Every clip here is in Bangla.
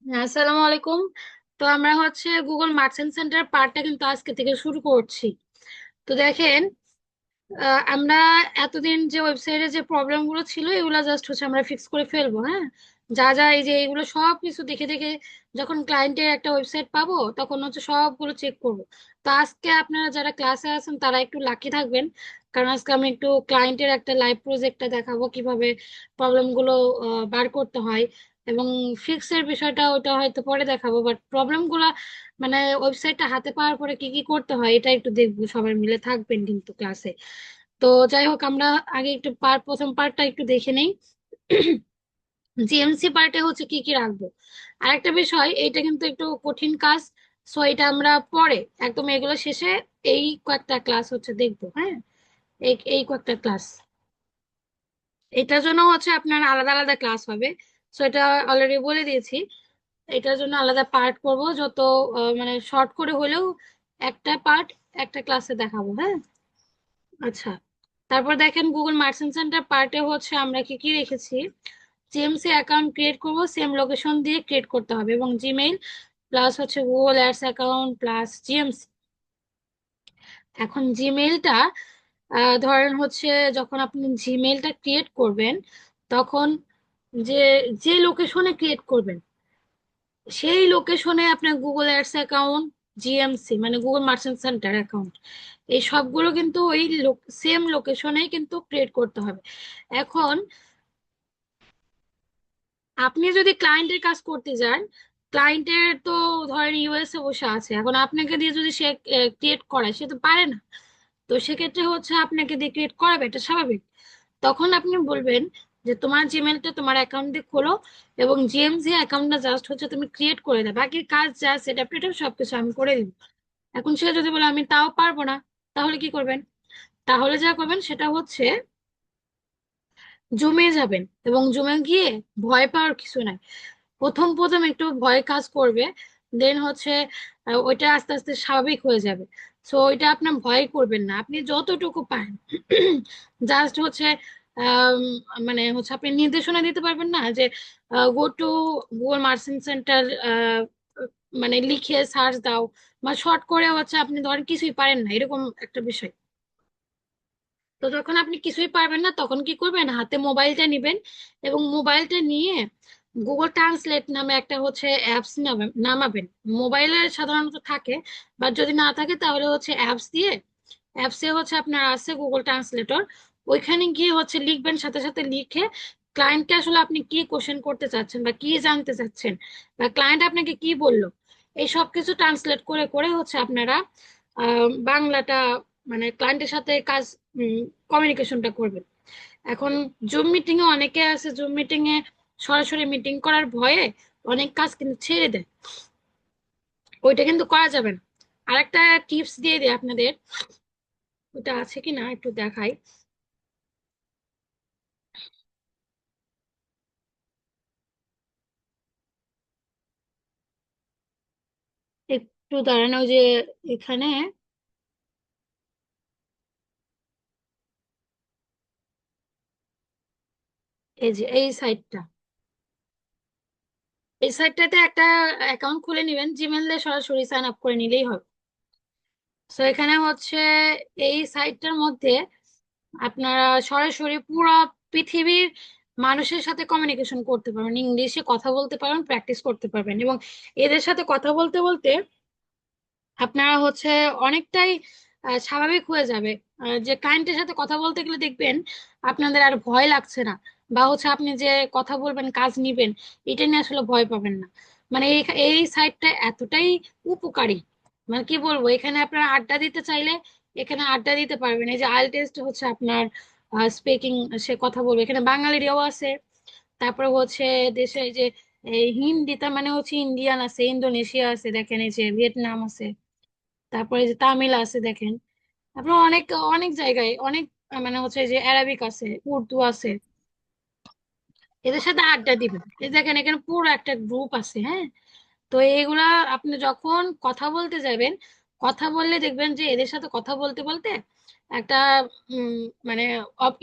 আসসালামু আলাইকুম। তো আমরা হচ্ছে গুগল মার্চেন্ট সেন্টার পার্টটা কিন্তু আজকে থেকে শুরু করছি। তো দেখেন, আমরা এতদিন যে ওয়েবসাইটে যে প্রবলেম গুলো ছিল এগুলো জাস্ট হচ্ছে আমরা ফিক্স করে ফেলবো। হ্যাঁ, যা যা এই যে এগুলো সব কিছু দেখে দেখে যখন ক্লায়েন্টের একটা ওয়েবসাইট পাবো তখন হচ্ছে সবগুলো চেক করব। তো আজকে আপনারা যারা ক্লাসে আছেন তারা একটু লাকি থাকবেন, কারণ আজকে আমি একটু ক্লায়েন্টের একটা লাইভ প্রজেক্টটা দেখাবো কিভাবে প্রবলেম গুলো বার করতে হয়। এবং ফিক্সের বিষয়টা ওটা হয়তো পরে দেখাবো, বাট প্রবলেম গুলা মানে ওয়েবসাইটটা হাতে পাওয়ার পরে কি কি করতে হয় এটা একটু দেখবো। সবাই মিলে থাকবেন কিন্তু ক্লাসে। তো যাই হোক, আমরা আগে একটু প্রথম পার্টটা একটু দেখে নেই। জিএমসি পার্টে হচ্ছে কি কি রাখবো। আর একটা বিষয়, এটা কিন্তু একটু কঠিন কাজ। সো এটা আমরা পরে একদম এগুলো শেষে এই কয়েকটা ক্লাস হচ্ছে দেখবো। হ্যাঁ, এই এই কয়েকটা ক্লাস, এটার জন্য হচ্ছে আপনার আলাদা আলাদা ক্লাস হবে। সো এটা অলরেডি বলে দিয়েছি। এটার জন্য আলাদা পার্ট করব যত মানে শর্ট করে হলেও একটা পার্ট একটা ক্লাসে দেখাবো। হ্যাঁ, আচ্ছা। তারপর দেখেন, গুগল মার্চেন্ট সেন্টার পার্টে হচ্ছে আমরা কি কি রেখেছি। জিএমসি অ্যাকাউন্ট ক্রিয়েট করব, সেম লোকেশন দিয়ে ক্রিয়েট করতে হবে, এবং জিমেইল প্লাস হচ্ছে Google ads account plus GMC. এখন জিমেইলটা ধরেন হচ্ছে যখন আপনি জিমেইলটা ক্রিয়েট করবেন তখন যে যে লোকেশনে ক্রিয়েট করবেন সেই লোকেশনে আপনার গুগল অ্যাডস অ্যাকাউন্ট, জিএমসি মানে গুগল মার্চেন্ট সেন্টার অ্যাকাউন্ট, এই সবগুলো কিন্তু ওই সেম লোকেশনেই কিন্তু ক্রিয়েট করতে হবে। এখন আপনি যদি ক্লায়েন্টের কাজ করতে যান, ক্লায়েন্টের তো ধরেন ইউএসএ বসে আছে, এখন আপনাকে দিয়ে যদি সে ক্রিয়েট করায় সে তো পারে না। তো সেক্ষেত্রে হচ্ছে আপনাকে দিয়ে ক্রিয়েট করাবে, এটা স্বাভাবিক। তখন আপনি বলবেন যে তোমার জিমেলটা তোমার অ্যাকাউন্ট দিয়ে খোলো এবং জিএমসি অ্যাকাউন্টটা জাস্ট হচ্ছে তুমি ক্রিয়েট করে দাও, বাকি কাজ যা সেট আপ সবকিছু আমি করে দিব। এখন সে যদি বলে আমি তাও পারবো না, তাহলে কি করবেন? তাহলে যা করবেন সেটা হচ্ছে জুমে যাবেন, এবং জুমে গিয়ে ভয় পাওয়ার কিছু নাই। প্রথম প্রথম একটু ভয় কাজ করবে, দেন হচ্ছে ওইটা আস্তে আস্তে স্বাভাবিক হয়ে যাবে। সো ওইটা আপনার ভয় করবেন না, আপনি যতটুকু পারেন জাস্ট হচ্ছে আম, মানে হচ্ছে আপনি নির্দেশনা দিতে পারবেন না যে go to Google merchant centre, মানে লিখে সার্চ দাও, বা শর্ট করে হচ্ছে আপনি ধরেন কিছুই পারেন না এরকম একটা বিষয়। তো যখন আপনি কিছুই পারবেন না তখন কি করবেন, হাতে মোবাইলটা নিবেন এবং মোবাইলটা নিয়ে গুগল ট্রান্সলেট নামে একটা হচ্ছে অ্যাপস নামাবেন। মোবাইলে সাধারণত থাকে, বাট যদি না থাকে তাহলে হচ্ছে অ্যাপস দিয়ে, অ্যাপসে হচ্ছে আপনার আছে গুগল ট্রান্সলেটর। ওইখানে গিয়ে হচ্ছে লিখবেন, সাথে সাথে লিখে ক্লায়েন্টকে আসলে আপনি কি কোশ্চেন করতে চাচ্ছেন বা কি জানতে চাচ্ছেন বা ক্লায়েন্ট আপনাকে কি বললো, এই সব কিছু ট্রান্সলেট করে করে হচ্ছে আপনারা বাংলাটা মানে ক্লায়েন্টের সাথে কাজ কমিউনিকেশনটা করবেন। এখন জুম মিটিং এ অনেকে আছে, জুম মিটিং এ সরাসরি মিটিং করার ভয়ে অনেক কাজ কিন্তু ছেড়ে দেয়, ওইটা কিন্তু করা যাবে না। আরেকটা টিপস দিয়ে দিই আপনাদের, ওটা আছে কি না একটু দেখাই। একটু দাঁড়ানো, ওই যে এখানে এই যে এই সাইটটা, এই সাইটটাতে একটা অ্যাকাউন্ট খুলে নেবেন, জিমেলে সরাসরি সাইন আপ করে নিলেই হবে। তো এখানে হচ্ছে এই সাইটটার মধ্যে আপনারা সরাসরি পুরো পৃথিবীর মানুষের সাথে কমিউনিকেশন করতে পারবেন, ইংলিশে কথা বলতে পারবেন, প্র্যাকটিস করতে পারবেন, এবং এদের সাথে কথা বলতে বলতে আপনারা হচ্ছে অনেকটাই স্বাভাবিক হয়ে যাবে। যে ক্লায়েন্টের সাথে কথা বলতে গেলে দেখবেন আপনাদের আর ভয় লাগছে না, বা হচ্ছে আপনি যে কথা বলবেন কাজ নিবেন এটা নিয়ে আসলে ভয় পাবেন না। মানে এই এই সাইটটা এতটাই উপকারী, মানে কি বলবো, এখানে আপনারা আড্ডা দিতে চাইলে এখানে আড্ডা দিতে পারবেন। এই যে আইল টেস্ট হচ্ছে আপনার স্পিকিং, সে কথা বলবে, এখানে বাঙালিরাও আছে। তারপরে হচ্ছে দেশে এই যে এই হিন্দি, তার মানে হচ্ছে ইন্ডিয়ান আছে, ইন্দোনেশিয়া আছে, দেখেন এই যে ভিয়েতনাম আছে, তারপরে যে তামিল আছে দেখেন, তারপরে অনেক অনেক জায়গায় অনেক মানে হচ্ছে যে অ্যারাবিক আছে, উর্দু আছে, এদের সাথে আড্ডা দিবেন। এই দেখেন এখানে পুরো একটা গ্রুপ আছে। হ্যাঁ, তো এইগুলা আপনি যখন কথা বলতে যাবেন, কথা বললে দেখবেন যে এদের সাথে কথা বলতে বলতে একটা উম মানে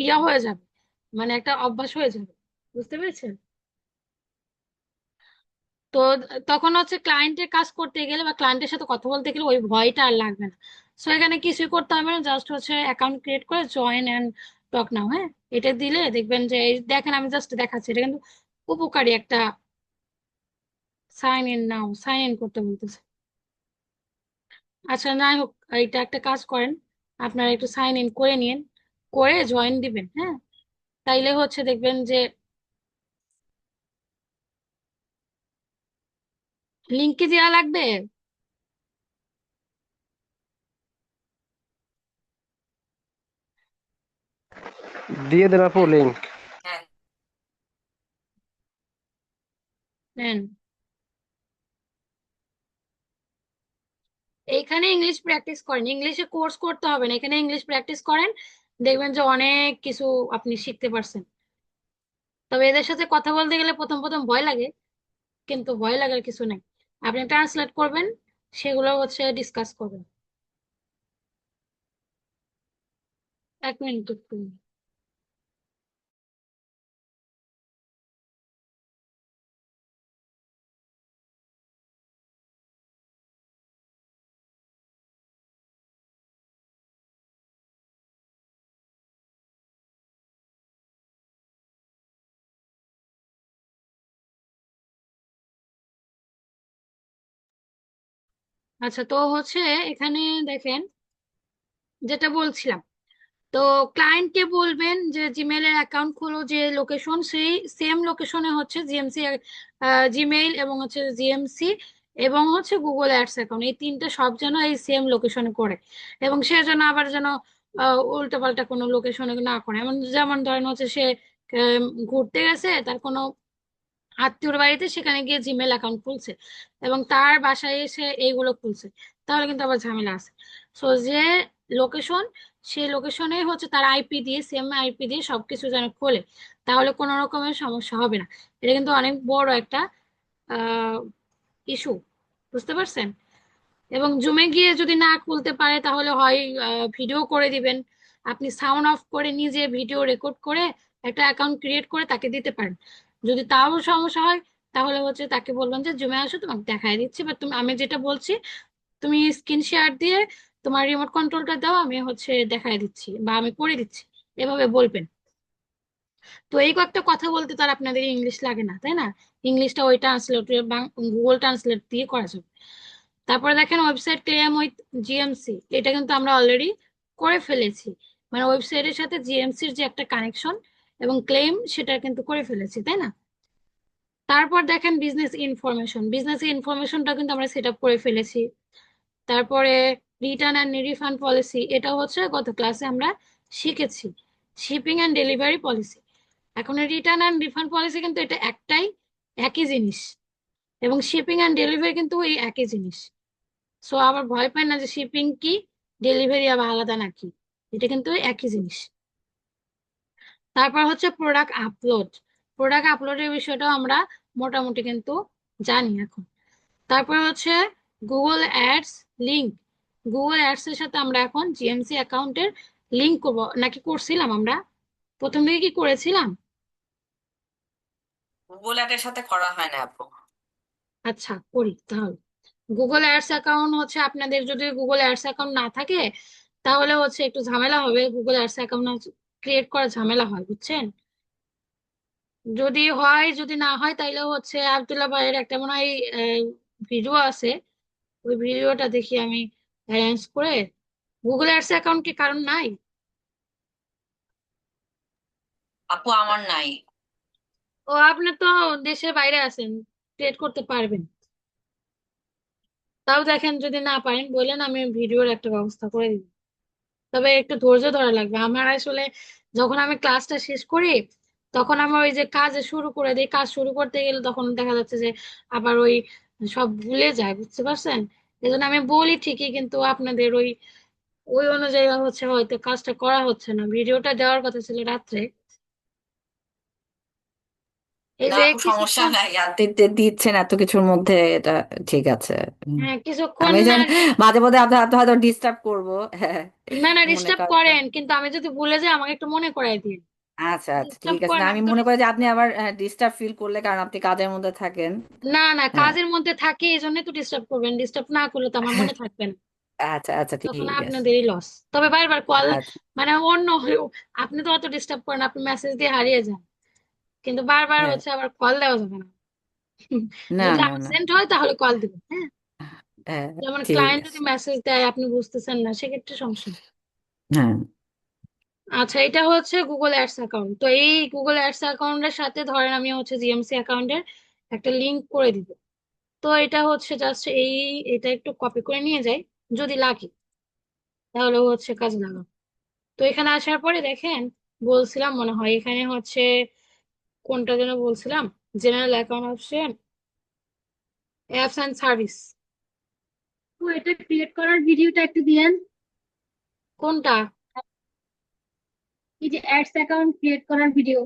ইয়া হয়ে যাবে, মানে একটা অভ্যাস হয়ে যাবে। বুঝতে পেরেছেন? তো তখন হচ্ছে ক্লায়েন্টের কাজ করতে গেলে বা ক্লায়েন্টের সাথে কথা বলতে গেলে ওই ভয়টা আর লাগবে না। সো এখানে কিছুই করতে হবে না, জাস্ট হচ্ছে অ্যাকাউন্ট ক্রিয়েট করে জয়েন অ্যান্ড টক নাও, হ্যাঁ, এটা দিলে দেখবেন যে দেখেন আমি জাস্ট দেখাচ্ছি, এটা কিন্তু উপকারী একটা, sign in now, sign in করতে বলতেছে। আচ্ছা যাই হোক, এটা একটা কাজ করেন, আপনারা একটু সাইন ইন করে নিন, করে জয়েন দিবেন, হ্যাঁ, তাইলে হচ্ছে দেখবেন যে লিঙ্ক কি দেওয়া লাগবে? দিয়ে দেন আপু লিঙ্ক। নেন, এইখানে ইংলিশ প্র্যাকটিস করেন, ইংলিশে কোর্স করতে হবে না, এখানে ইংলিশ প্র্যাকটিস করেন, দেখবেন যে অনেক কিছু আপনি শিখতে পারছেন। তবে এদের সাথে কথা বলতে গেলে প্রথম প্রথম ভয় লাগে, কিন্তু ভয় লাগার কিছু নাই, আপনি ট্রান্সলেট করবেন, সেগুলো হচ্ছে ডিসকাস করবেন। 1 মিনিট একটু। আচ্ছা তো হচ্ছে এখানে দেখেন, যেটা বলছিলাম, তো ক্লায়েন্টকে বলবেন যে জিমেইলের অ্যাকাউন্ট খোলো, যে লোকেশন সেই সেম লোকেশনে হচ্ছে জিএমসি, জিমেইল এবং হচ্ছে জিএমসি এবং হচ্ছে গুগল অ্যাডস অ্যাকাউন্ট, এই তিনটে সব যেন এই সেম লোকেশনে করে, এবং সে যেন আবার যেন উল্টো পাল্টা কোনো লোকেশনে না করে। এমন যেমন ধরেন হচ্ছে সে ঘুরতে গেছে, তার কোনো আত্মীয়র বাড়িতে, সেখানে গিয়ে জিমেল অ্যাকাউন্ট খুলছে এবং তার বাসায় এসে এইগুলো খুলছে, তাহলে কিন্তু আবার ঝামেলা আছে। সো যে লোকেশন, সেই লোকেশনে হচ্ছে তার আইপি দিয়ে, সেম আইপি দিয়ে সবকিছু যেন খোলে, তাহলে কোনো রকমের সমস্যা হবে না। এটা কিন্তু অনেক বড় একটা ইস্যু, বুঝতে পারছেন? এবং জুমে গিয়ে যদি না খুলতে পারে, তাহলে হয় ভিডিও করে দিবেন, আপনি সাউন্ড অফ করে নিজে ভিডিও রেকর্ড করে একটা অ্যাকাউন্ট ক্রিয়েট করে তাকে দিতে পারেন। যদি তাও সমস্যা হয়, তাহলে হচ্ছে তাকে বলবেন যে জুমে আসো, তোমাকে দেখাই দিচ্ছি, বা তুমি আমি যেটা বলছি তুমি স্ক্রিন শেয়ার দিয়ে তোমার রিমোট কন্ট্রোলটা দাও, আমি হচ্ছে দেখাই দিচ্ছি বা আমি করে দিচ্ছি, এভাবে বলবেন। তো এই কয়েকটা কথা বলতে তার আপনাদের ইংলিশ লাগে না, তাই না? ইংলিশটা ওই ট্রান্সলেট, গুগল ট্রান্সলেট দিয়ে করা যাবে। তারপরে দেখেন ওয়েবসাইট ক্লেম উইথ জিএমসি, এটা কিন্তু আমরা অলরেডি করে ফেলেছি, মানে ওয়েবসাইটের সাথে জিএমসির যে একটা কানেকশন এবং ক্লেম, সেটা কিন্তু করে ফেলেছি, তাই না? তারপর দেখেন বিজনেস ইনফরমেশন, বিজনেস ইনফরমেশনটা কিন্তু আমরা সেট আপ করে ফেলেছি। তারপরে রিটার্ন অ্যান্ড রিফান্ড পলিসি, এটা হচ্ছে গত ক্লাসে আমরা শিখেছি। শিপিং অ্যান্ড ডেলিভারি পলিসি, এখন রিটার্ন অ্যান্ড রিফান্ড পলিসি কিন্তু এটা একটাই, একই জিনিস, এবং শিপিং অ্যান্ড ডেলিভারি কিন্তু এই একই জিনিস। সো আবার ভয় পায় না যে শিপিং কি, ডেলিভারি আবার আলাদা নাকি, এটা কিন্তু একই জিনিস। তারপর হচ্ছে প্রোডাক্ট আপলোড, প্রোডাক্ট আপলোডের বিষয়টাও আমরা মোটামুটি কিন্তু জানি এখন। তারপর হচ্ছে Google ads link, Google ads এর সাথে আমরা এখন জিএমসি অ্যাকাউন্টের লিংক করবো নাকি, করছিলাম আমরা প্রথম দিকে কি করেছিলাম? গুগল অ্যাপের সাথে করা হয় না আপু। আচ্ছা করি তাহলে। গুগল অ্যাডস অ্যাকাউন্ট হচ্ছে আপনাদের যদি গুগল অ্যাডস অ্যাকাউন্ট না থাকে, তাহলে হচ্ছে একটু ঝামেলা হবে, গুগল অ্যাডস অ্যাকাউন্ট ক্রিয়েট করা ঝামেলা হয়, বুঝছেন? যদি হয়, যদি না হয়, তাইলে হচ্ছে আব্দুল্লাহ ভাইয়ের একটা মনে হয় ভিডিও আছে, ওই ভিডিওটা দেখি আমি অ্যারেঞ্জ করে। গুগল অ্যাডস অ্যাকাউন্ট কি কারণ নাই? আপু আমার নাই। ও আপনি তো দেশের বাইরে আছেন, ক্রিয়েট করতে পারবেন। তাও দেখেন যদি না পারেন বললেন, আমি ভিডিওর একটা ব্যবস্থা করে দিব। তবে একটু ধৈর্য ধরা লাগবে আমার আসলে, যখন আমি ক্লাসটা শেষ করি, তখন আমার ওই যে কাজে শুরু করে দিই, কাজ শুরু করতে গেলে তখন দেখা যাচ্ছে যে আবার ওই সব ভুলে যায়, বুঝতে পারছেন? এই জন্য আমি বলি ঠিকই, কিন্তু আপনাদের ওই ওই অনুযায়ী হচ্ছে হয়তো কাজটা করা হচ্ছে না, ভিডিওটা দেওয়ার কথা ছিল রাত্রে, এই না যে আপু সমস্যা কিছুক্ষণ। নাই, আর দিচ্ছেন এত কিছুর মধ্যে, এটা ঠিক আছে। হ্যাঁ কিছুক্ষণ আমি না। যেন মাঝে মধ্যে আপনার আপনার হয়তো ডিস্টার্ব করবো, হ্যাঁ, না না, মনে ডিস্টার্ব করেন। করেন, কিন্তু আমি যদি ভুলে যাই আমাকে একটু মনে করাই দিন। আচ্ছা আচ্ছা, ডিস্টার্ব ঠিক আছে। করে না, না, আমি আমি তো মনে করি যে আপনি আবার ডিস্টার্ব ফিল করলে, কারণ আপনি কাজের মধ্যে থাকেন। না না, হ্যাঁ। কাজের মধ্যে থাকি এই জন্যই তো ডিস্টার্ব করবেন, ডিস্টার্ব না করলে তো আমার মনে থাকবে না, আচ্ছা আচ্ছা, তখন ঠিক আছে। আপনাদেরই লস। তবে বারবার কল, আচ্ছা। মানে অন্য আপনি তো অত ডিস্টার্ব করেন, আপনি মেসেজ দিয়ে হারিয়ে যান, কিন্তু বারবার হ্যাঁ। হচ্ছে আবার কল দেওয়া যাবে না। না যদি না না। আর্জেন্ট হয় তাহলে কল দিবেন, হ্যাঁ। হ্যাঁ। যেমন ঠিক ক্লায়েন্ট যদি আছে। মেসেজ দেয় আপনি বুঝতেছেন না, সেক্ষেত্রে সমস্যা নেই। হ্যাঁ। আচ্ছা, এটা হচ্ছে গুগল অ্যাডস অ্যাকাউন্ট। তো এই গুগল অ্যাডস অ্যাকাউন্টের সাথে ধরেন আমি হচ্ছে জিএমসি অ্যাকাউন্টের একটা লিংক করে দিব। তো এটা হচ্ছে জাস্ট এটা একটু কপি করে নিয়ে যাই, যদি লাগে তাহলে হচ্ছে কাজে লাগাবো। তো এখানে আসার পরে দেখেন, বলছিলাম মনে হয় এখানে হচ্ছে কোনটা যেন বলছিলাম, general account option, apps and service. তো এটা ক্রিয়েট করার ভিডিওটা একটু দিয়েন। কোনটা? এই যে অ্যাডস অ্যাকাউন্ট ক্রিয়েট করার ভিডিও।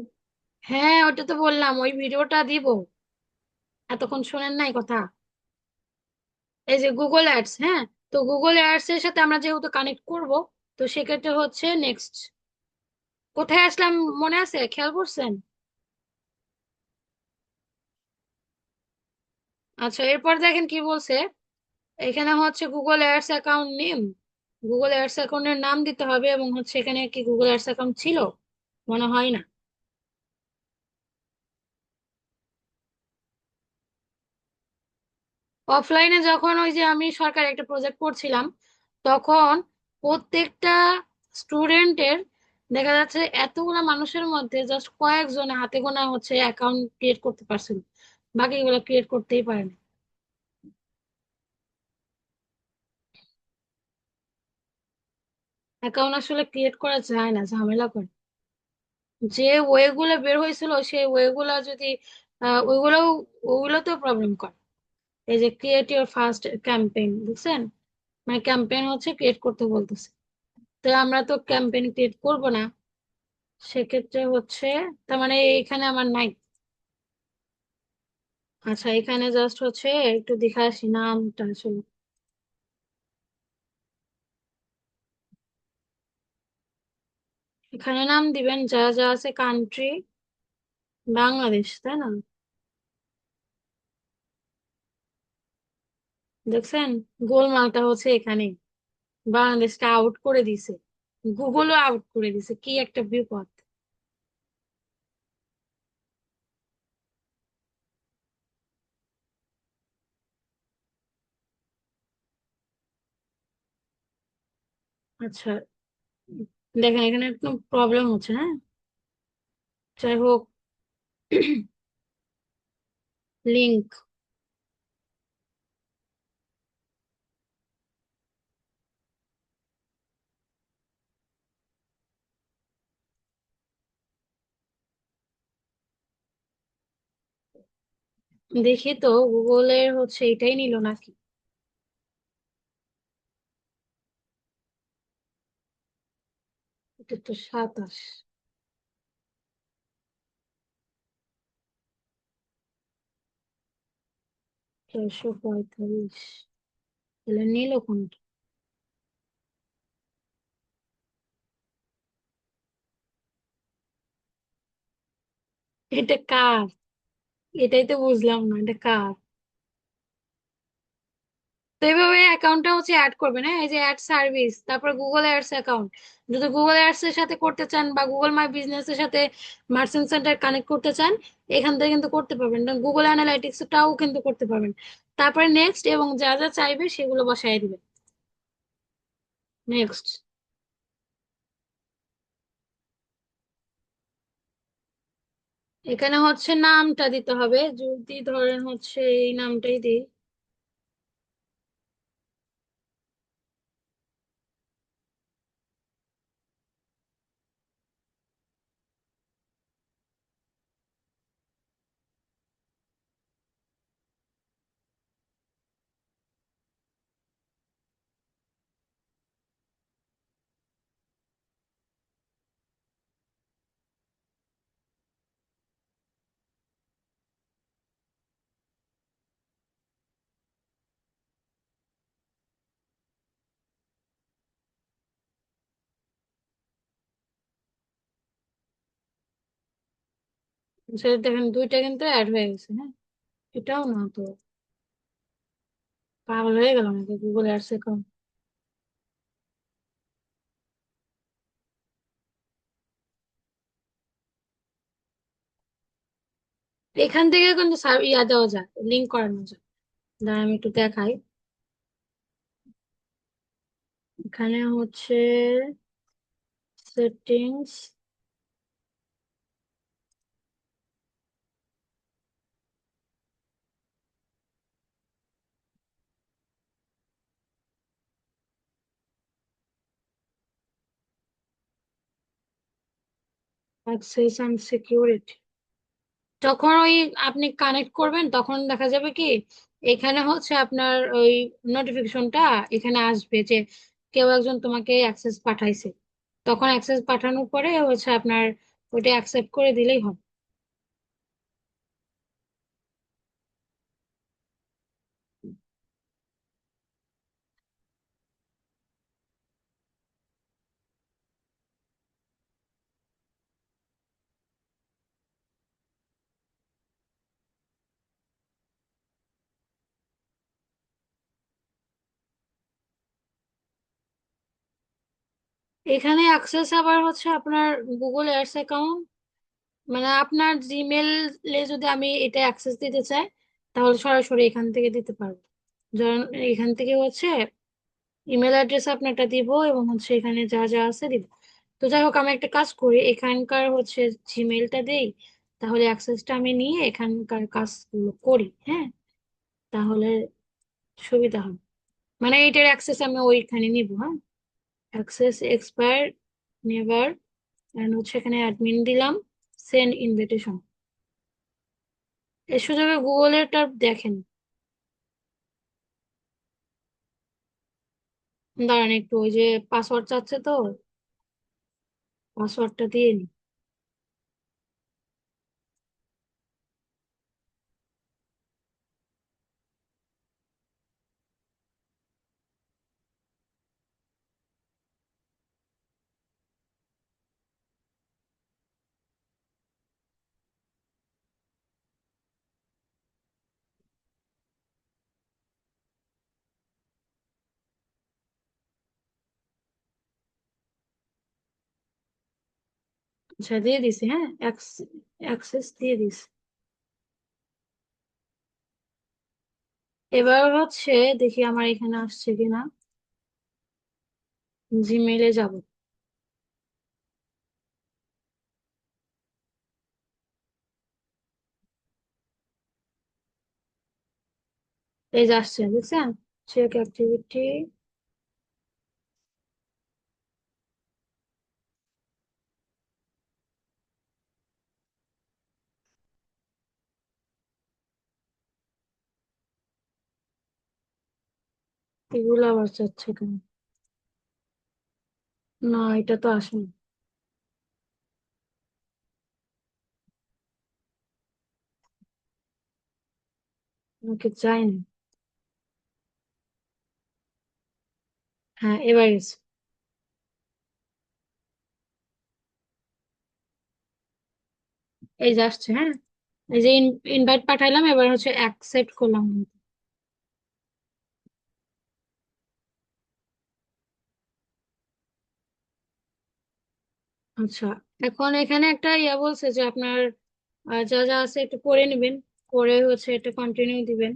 হ্যাঁ, ওটা তো বললাম ওই ভিডিওটা দিব, এতক্ষণ শোনেন নাই কথা। এই যে গুগল অ্যাডস, হ্যাঁ। তো গুগল অ্যাডস এর সাথে আমরা যেহেতু কানেক্ট করব, তো সেক্ষেত্রে হচ্ছে নেক্সট কোথায় আসলাম, মনে আছে, খেয়াল করছেন? আচ্ছা, এরপর দেখেন কি বলছে। এখানে হচ্ছে Google ads account name, Google ads অ্যাকাউন্টের নাম দিতে হবে, এবং হচ্ছে এখানে কি গুগল অ্যাডস অ্যাকাউন্ট ছিল, মনে হয় না। অফলাইনে যখন ওই যে আমি সরকারি একটা প্রজেক্ট করছিলাম, তখন প্রত্যেকটা স্টুডেন্টের দেখা যাচ্ছে এতগুলা মানুষের মধ্যে জাস্ট কয়েকজনে হাতে গোনা হচ্ছে অ্যাকাউন্ট ক্রিয়েট করতে পারছিল, বাকিগুলো ক্রিয়েট করতেই পারেনি। অ্যাকাউন্ট আসলে ক্রিয়েট করা যায় না, ঝামেলা করে। যে ওয়েগুলো বের হয়েছিল সেই ওয়েগুলো যদি ওইগুলো, ওগুলোতেও প্রবলেম করে। এই যে ক্রিয়েট ইউর ফার্স্ট ক্যাম্পেইন, বুঝছেন, মানে ক্যাম্পেইন হচ্ছে ক্রিয়েট করতে বলতেছে। তো আমরা তো ক্যাম্পেইন ক্রিয়েট করব না, সেক্ষেত্রে হচ্ছে, তার মানে এখানে আমার নাই। আচ্ছা, এখানে জাস্ট হচ্ছে একটু দেখে আসি নামটা আসলে। এখানে নাম দিবেন যা যা আছে, কান্ট্রি বাংলাদেশ, তাই না? দেখছেন, গোলমালটা হচ্ছে এখানে, বাংলাদেশকে আউট করে দিছে, গুগলও আউট করে দিছে, কি একটা বিপদ। আচ্ছা, দেখেন এখানে একটু প্রবলেম হচ্ছে, হ্যাঁ। যাই হোক, লিংক দেখি তো, গুগলের হচ্ছে এটাই নিল নাকি। এটা তো 27, 445, তাহলে নিল কোনটা? এটা কার? এটাই তো বুঝলাম না, এটা কার? তো এইভাবে অ্যাকাউন্টটা হচ্ছে অ্যাড করবেন, হ্যাঁ। এই যে অ্যাড সার্ভিস, তারপর গুগল অ্যাডস অ্যাকাউন্ট, যদি গুগল অ্যাডস এর সাথে করতে চান বা গুগল মাই বিজনেস এর সাথে মার্চেন্ট সেন্টার কানেক্ট করতে চান, এখান থেকে কিন্তু করতে পারবেন, গুগল অ্যানালাইটিক্সটাও কিন্তু করতে পারবেন। তারপরে নেক্সট, এবং যা যা চাইবে সেগুলো বসায় দিবেন, নেক্সট। এখানে হচ্ছে নামটা দিতে হবে, যদি ধরেন হচ্ছে এই নামটাই দিই। সেটা দেখেন দুইটা কিন্তু অ্যাড হয়ে গেছে, হ্যাঁ। এটাও না তো, পাগল হয়ে গেল নাকি গুগল অ্যাডস অ্যাকাউন্ট। এখান থেকে কিন্তু ইয়া দেওয়া যায়, লিঙ্ক করানো যায়। দাঁড়া আমি একটু দেখাই। এখানে হচ্ছে সেটিংস, অ্যাক্সেস অ্যান্ড সিকিউরিটি। যখন ওই আপনি কানেক্ট করবেন তখন দেখা যাবে কি এখানে হচ্ছে আপনার ওই নোটিফিকেশনটা এখানে আসবে যে কেউ একজন তোমাকে অ্যাক্সেস পাঠাইছে। তখন অ্যাক্সেস পাঠানোর পরে হচ্ছে আপনার ওইটা অ্যাকসেপ্ট করে দিলেই হবে। এখানে অ্যাক্সেস আবার হচ্ছে আপনার গুগল অ্যাডস অ্যাকাউন্ট, মানে আপনার জিমেলে যদি আমি এটা অ্যাক্সেস দিতে চাই তাহলে সরাসরি এখান থেকে দিতে পারবো। ধরুন এখান থেকে হচ্ছে ইমেল অ্যাড্রেস আপনারটা দিব এবং হচ্ছে এখানে যা যা আছে দিব। তো যাই হোক আমি একটা কাজ করি, এখানকার হচ্ছে জিমেলটা দেই, তাহলে অ্যাক্সেসটা আমি নিয়ে এখানকার কাজগুলো করি, হ্যাঁ। তাহলে সুবিধা হবে, মানে এইটার অ্যাক্সেস আমি ওইখানে নিব, হ্যাঁ। অ্যাক্সেস এক্সপায়ার নেভার, এন্ড হচ্ছে এখানে অ্যাডমিন দিলাম, সেন্ড ইনভিটেশন। এর সুযোগে গুগলেরটা দেখেন। দাঁড়ান একটু, ওই যে পাসওয়ার্ড চাচ্ছে তো, পাসওয়ার্ডটা দিয়ে নি। আচ্ছা দিয়ে দিছি, হ্যাঁ, অ্যাক্সেস দিয়ে দিছি। এবার হচ্ছে দেখি আমার এখানে আসছে কিনা, জিমেইলে যাব। এই যে আসছে, দেখছেন, চেক অ্যাক্টিভিটি। এগুলো আবার চাচ্ছে কেন? না এটা তো আসেনি, আমাকে চাইনি। হ্যাঁ এবার গেছে। এই যে আসছে, হ্যাঁ। এই যে ইনভাইট পাঠাইলাম, এবার হচ্ছে অ্যাকসেপ্ট করলাম। আচ্ছা, এখন এখানে একটা ইয়া বলছে যে আপনার যা যা আছে একটু পড়ে নেবেন, পরে হচ্ছে এটা কন্টিনিউ দিবেন।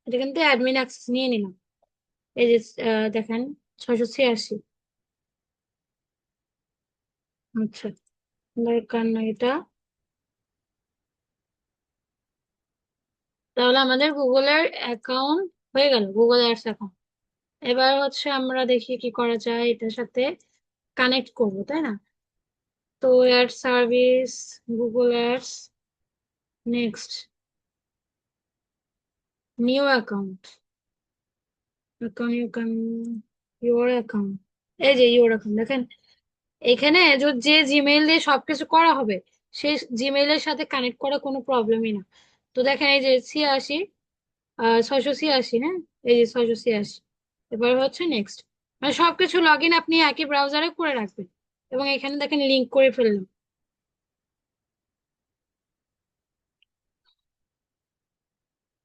এটা কিন্তু অ্যাডমিন অ্যাক্সেস নিয়ে নিলাম। এই যে দেখেন 686। আচ্ছা, দরকার না এটা। তাহলে আমাদের গুগলের অ্যাকাউন্ট হয়ে গেল, গুগল অ্যাডস অ্যাকাউন্ট। এবার হচ্ছে আমরা দেখি কি করা যায় এটার সাথে কানেক্ট করবো, তাই না? তো add service, Google ads, next, new account, account you can, your account. এই যে ইউর অ্যাকাউন্ট দেখেন, এখানে যে জিমেইল দিয়ে সবকিছু করা হবে সেই জিমেইলের সাথে কানেক্ট করা কোনো প্রবলেমই না। তো দেখেন এই যে 86, 686, হ্যাঁ। এই যে 686। এবার হচ্ছে নেক্সট। মানে সবকিছু লগ ইন আপনি একই ব্রাউজারে করে রাখবেন, এবং এখানে দেখেন লিংক করে ফেললাম।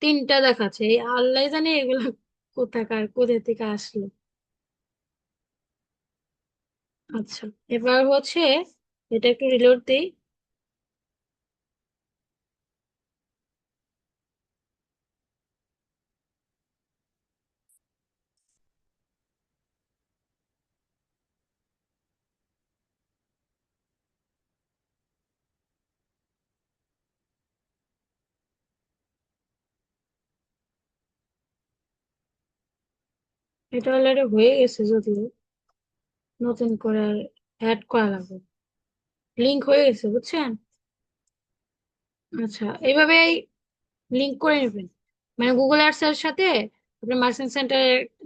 তিনটা দেখাচ্ছে, এই আল্লাহ জানে এগুলো কোথাকার, কোথা থেকে আসলো। আচ্ছা, এবার হচ্ছে এটা একটু রিলোড দিই। এটা অলরেডি হয়ে গেছে, যদিও নতুন করে অ্যাড করা লাগবে। লিংক হয়ে গেছে, বুঝছেন? আচ্ছা, এইভাবেই লিংক করে নেবেন, মানে গুগল অ্যাডস এর সাথে আপনার মার্চেন্ট সেন্টার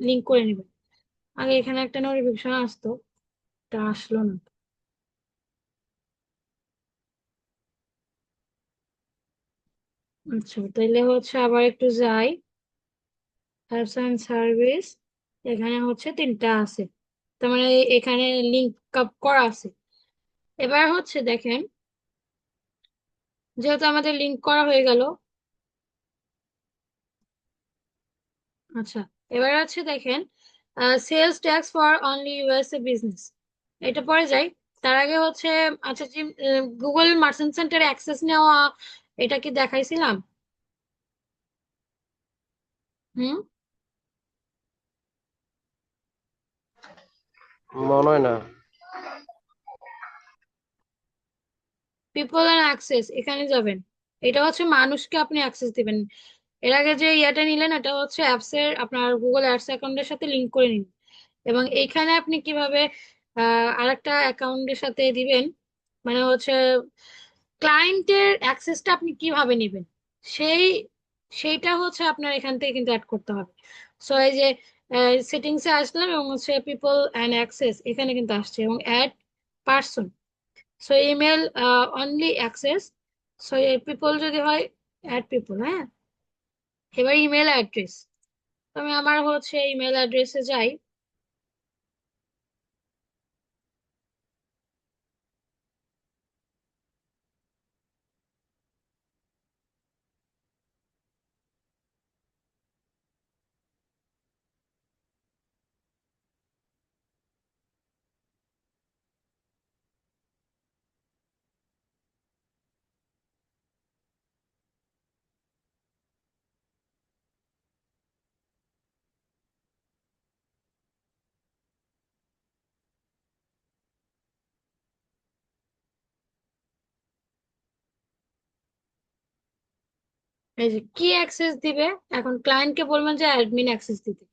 লিংক করে নেবেন। আগে এখানে একটা নোটিফিকেশন আসতো, তা আসলো না। আচ্ছা, তাইলে হচ্ছে আবার একটু যাই, অ্যাপস অ্যান্ড সার্ভিস। এখানে হচ্ছে তিনটা আছে, তার মানে এখানে লিংক আপ করা আছে। এবার হচ্ছে দেখেন, যেহেতু আমাদের লিংক করা হয়ে গেল। আচ্ছা, এবার হচ্ছে দেখেন, sales tax for only USA business, এটা পরে যাই। তার আগে হচ্ছে, আচ্ছা যে গুগল মার্চেন্ট সেন্টার অ্যাক্সেস নেওয়া, এটা কি দেখাইছিলাম? হুম। মনে হয় না। পিপল অ্যান্ড অ্যাক্সেস, এখানে যাবেন। এটা হচ্ছে মানুষকে আপনি অ্যাক্সেস দিবেন। এর আগে যে ইয়াটা নিলেন, এটা হচ্ছে অ্যাপস এর আপনার গুগল অ্যাডস অ্যাকাউন্টের সাথে লিংক করে নিন। এবং এইখানে আপনি কিভাবে আরেকটা অ্যাকাউন্টের সাথে দিবেন, মানে হচ্ছে ক্লায়েন্টের অ্যাক্সেসটা আপনি কিভাবে নেবেন, সেই সেইটা হচ্ছে আপনার এখান থেকে কিন্তু অ্যাড করতে হবে। সো এই যে সেটিংসে আসলাম, এবং হচ্ছে পিপল অ্যান্ড অ্যাক্সেস এখানে কিন্তু আসছে, এবং add person. So email only access, so এই পিপল যদি হয়, অ্যাড পিপল, হ্যাঁ। এবার ইমেল অ্যাড্রেস, তো আমি আমার হচ্ছে ইমেল অ্যাড্রেসে যাই। এই যে কি অ্যাক্সেস দিবে, এখন ক্লায়েন্টকে বলবেন যে অ্যাডমিন অ্যাক্সেস দিতে।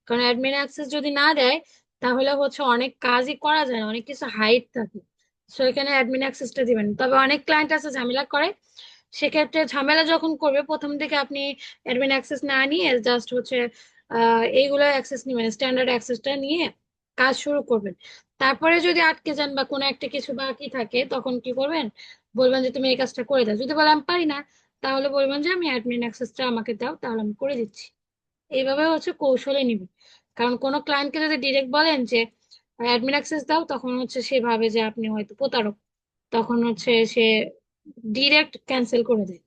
কারণ অ্যাডমিন অ্যাক্সেস যদি না দেয়, তাহলে হচ্ছে অনেক কাজই করা যায় না, অনেক কিছু হাইড থাকে। সো এখানে অ্যাডমিন অ্যাক্সেসটা দিবেন। তবে অনেক ক্লায়েন্ট আছে ঝামেলা করে, সেক্ষেত্রে ঝামেলা যখন করবে, প্রথম দিকে আপনি অ্যাডমিন অ্যাক্সেস না নিয়ে জাস্ট হচ্ছে এইগুলো অ্যাক্সেস নিবেন, স্ট্যান্ডার্ড অ্যাক্সেসটা নিয়ে কাজ শুরু করবেন। তারপরে যদি আটকে যান বা কোনো একটা কিছু বাকি থাকে, তখন কি করবেন, বলবেন যে তুমি এই কাজটা করে দাও। যদি বলে আমি পারি না, তাহলে বলবেন যে আমি অ্যাডমিন অ্যাক্সেসটা আমাকে দাও, তাহলে আমি করে দিচ্ছি। এইভাবে হচ্ছে কৌশলে নিবেন। কারণ কোনো ক্লায়েন্টকে যদি ডিরেক্ট বলেন যে অ্যাডমিন অ্যাক্সেস দাও, তখন হচ্ছে সে ভাবে যে আপনি হয়তো প্রতারক, তখন হচ্ছে সে ডিরেক্ট ক্যান্সেল করে দেয়,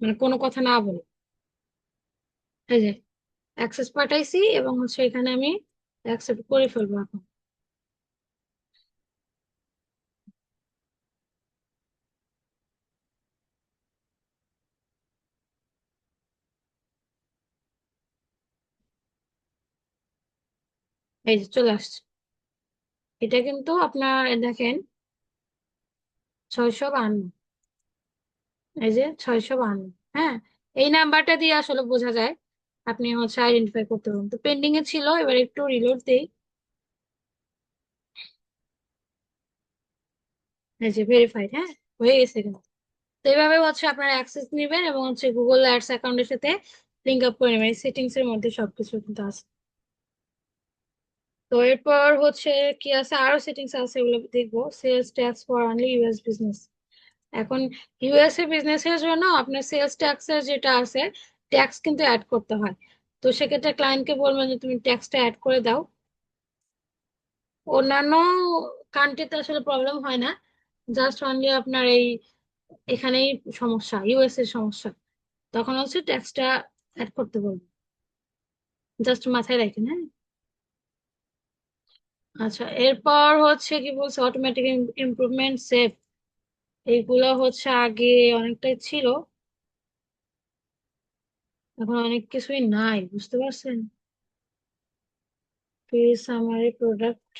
মানে কোনো কথা না বলে। এই যে অ্যাক্সেস পাঠাইছি, এবং হচ্ছে এখানে আমি অ্যাকসেপ্ট করে ফেলবো এখন। এই যে চলে আসছে, এটা কিন্তু আপনার দেখেন 652, এই যে 652। হ্যাঁ, এই নাম্বারটা দিয়ে আসলে বোঝা যায়, আপনি হচ্ছে আইডেন্টিফাই করতে পারবেন। তো পেন্ডিং এ ছিল, এবার একটু রিলোড দেই। এই যে ভেরিফাইড, হ্যাঁ, হয়ে গেছে কিন্তু। তো এইভাবে হচ্ছে আপনারা অ্যাক্সেস নেবেন, এবং হচ্ছে গুগল অ্যাডস অ্যাকাউন্টের সাথে লিংক আপ করে নেবেন। সেটিংস এর মধ্যে সবকিছু কিন্তু আছে। তো এরপর হচ্ছে কি আছে, আরো সেটিংস আছে, এগুলো দেখবো। Sales tax for only US business. এখন ইউএসএ বিজনেসের জন্য আপনার সেলস ট্যাক্সের যেটা আছে, ট্যাক্স কিন্তু অ্যাড করতে হয়। তো সেক্ষেত্রে ক্লায়েন্টকে বলবেন যে তুমি ট্যাক্সটা অ্যাড করে দাও। অন্যান্য কান্ট্রিতে আসলে প্রবলেম হয় না, জাস্ট অনলি আপনার এখানেই সমস্যা, ইউএস এর সমস্যা। তখন হচ্ছে ট্যাক্সটা অ্যাড করতে বলবো, জাস্ট মাথায় রাখেন, হ্যাঁ। আচ্ছা, এরপর হচ্ছে কি বলছে, অটোমেটিক ইমপ্রুভমেন্ট সেভ, এইগুলো হচ্ছে আগে অনেকটাই ছিল, এখন অনেক কিছুই নাই, বুঝতে পারছেন। Please summary product.